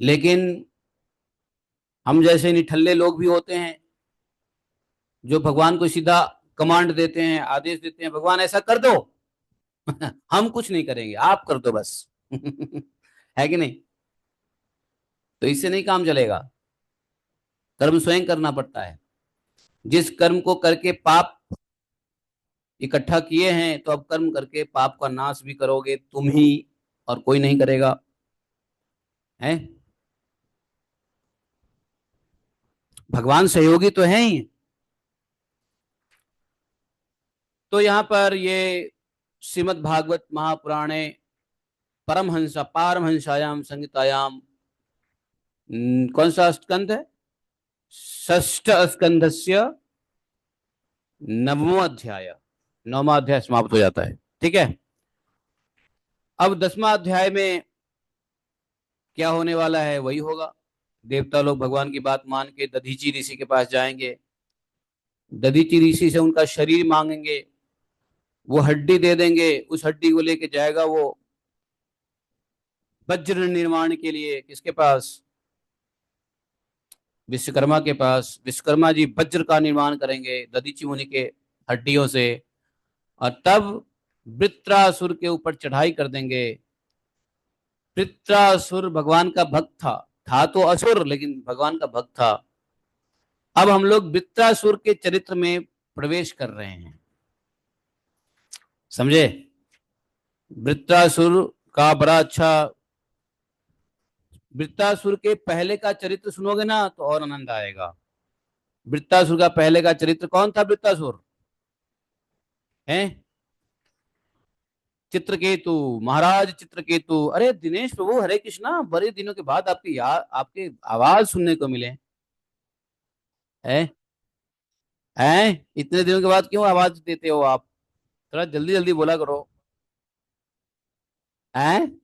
लेकिन हम जैसे निठल्ले लोग भी होते हैं जो भगवान को सीधा कमांड देते हैं, आदेश देते हैं, भगवान ऐसा कर दो हम कुछ नहीं करेंगे, आप कर दो बस है कि नहीं। तो इससे नहीं काम चलेगा, कर्म स्वयं करना पड़ता है। जिस कर्म को करके पाप इकट्ठा किए हैं, तो अब कर्म करके पाप का नाश भी करोगे तुम ही, और कोई नहीं करेगा, है। भगवान सहयोगी तो है ही। तो यहाँ पर ये श्रीमद् भागवत महापुराणे परमहंसा पारमहंसायाम संहितायाम कौन सा स्कंद है, षष्ठ स्कंधस्य नवमो अध्याय, नौवा अध्याय समाप्त हो जाता है। ठीक है, अब 10वां अध्याय में क्या होने वाला है वही होगा। देवता लोग भगवान की बात मान के दधीची ऋषि के पास जाएंगे, दधीची ऋषि से उनका शरीर मांगेंगे, वो हड्डी दे देंगे, उस हड्डी को लेके जाएगा वो वज्र निर्माण के लिए किसके पास, विश्वकर्मा के पास। विश्वकर्मा जी वज्र का निर्माण करेंगे दधीची मुनि के हड्डियों से, और तब वृत्रासुर के ऊपर चढ़ाई कर देंगे। वृत्रासुर भगवान का भक्त था तो असुर, लेकिन भगवान का भक्त था। अब हम लोग वृत्रासुर के चरित्र में प्रवेश कर रहे हैं, समझे। वृत्रासुर का बड़ा अच्छा, वृत्रासुर के पहले का चरित्र सुनोगे ना तो और आनंद आएगा। वृत्रासुर का पहले का चरित्र कौन था, वृत्रासुर है चित्रकेतु, महाराज चित्रकेतु। अरे दिनेश प्रभु, हरे कृष्णा, बड़े दिनों के बाद आपकी याद, आपके आवाज सुनने को मिले हैं। हैं, इतने दिनों के बाद क्यों आवाज देते हो आप, थोड़ा जल्दी जल्दी बोला करो। हैं,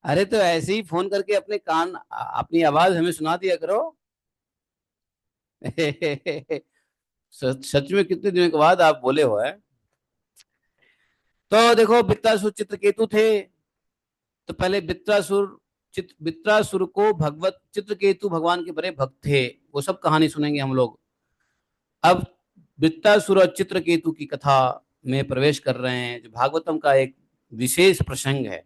अरे तो ऐसे ही फोन करके अपने कान, अपनी आवाज हमें सुना दिया करो सच में कितने दिनों के बाद आप बोले हो है। तो देखो, वृत्रासुर चित्रकेतु थे। तो पहले वृत्रासुर को भगवत चित्रकेतु भगवान के बड़े भक्त थे, वो सब कहानी सुनेंगे हम लोग। अब वृत्रासुर और चित्रकेतु की कथा में प्रवेश कर रहे हैं, जो भागवतम का एक विशेष प्रसंग है,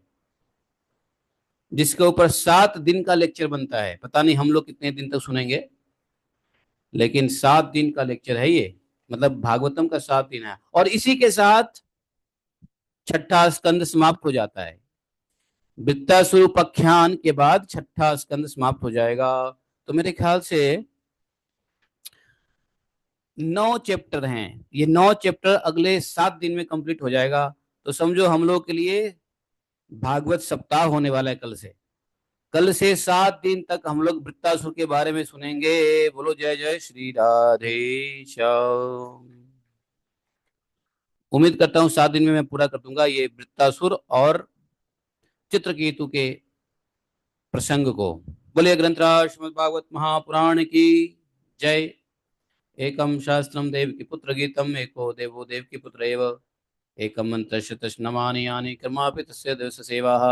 जिसके ऊपर 7 दिन का लेक्चर बनता है। पता नहीं हम लोग कितने दिन तक सुनेंगे, लेकिन 7 दिन का लेक्चर है ये, मतलब भागवतम का 7 दिन है। और इसी के साथ छठा स्कंद समाप्त हो जाता है। वृत्तासुर उपाख्यान के बाद छठा स्कंद समाप्त हो जाएगा। तो मेरे ख्याल से 9 चैप्टर हैं, ये 9 चैप्टर अगले 7 दिन में कंप्लीट हो जाएगा। तो समझो हम लोग के लिए भागवत सप्ताह होने वाला है कल से। कल से 7 दिन तक हम लोग वृत्तासुर के बारे में सुनेंगे। बोलो जय जय श्री राधे श्याम। उम्मीद करता हूँ 7 दिन में मैं पूरा कर दूंगा ये वृत्तासुर और चित्रकेतु के प्रसंग को। बोलिए ग्रंथराज श्रीमद् भागवत महापुराण की जय। एकम शास्त्रम देवकी पुत्र गीतम एको देवो देवकी पुत्र एव। एकम मंत्रस्य तस्नमानि यानि कर्मापि तस्य दिवस सेवाः।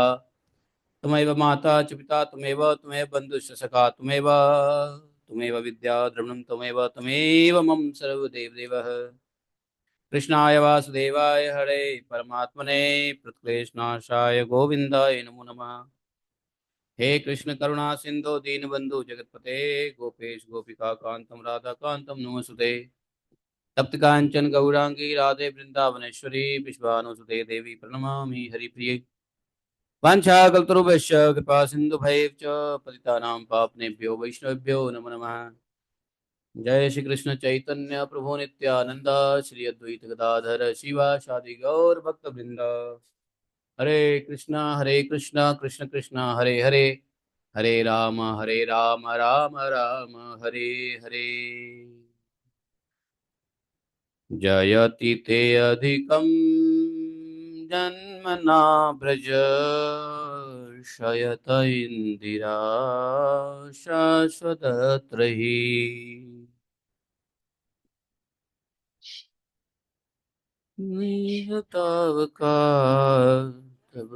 त्वमेव माता च पिता त्वमेव बन्धुश्च सखा त्वमेव विद्या द्रविणं त्वमेव मम सर्वदेव देवः। कृष्णाय वासुदेवाय हरे परमात्मने प्रणतक्लेशनाशाय गोविन्दाय नमो नमः। हे कृष्ण करुणा सिंधु दीनबंधु जगतपते गोपेश गोपिका कांतम राधा कांतम नमोस्तुते। तप्त कांचन गौरांगी राधे वृंदावनेश्वरी विश्वानुसुते देवी प्रणमामि हरिप्रिये। वाञ्छाकल्पतरुभ्यश्च कृपा सिन्धुभैश्च पतितानां पावनेभ्यो वैष्णवेभ्यो नमो नमः। जय श्री कृष्ण चैतन्य प्रभु नित्यानंद श्री अद्वैत गदाधर शिवासादि गौर भक्त वृंद। हरे कृष्णा कृष्ण कृष्ण हरे हरे, हरे राम राम राम हरे हरे। जयति ते अधिकं जन्मना व्रज शयत इंदिरा शाश्वतत्र हि। नियतावका तव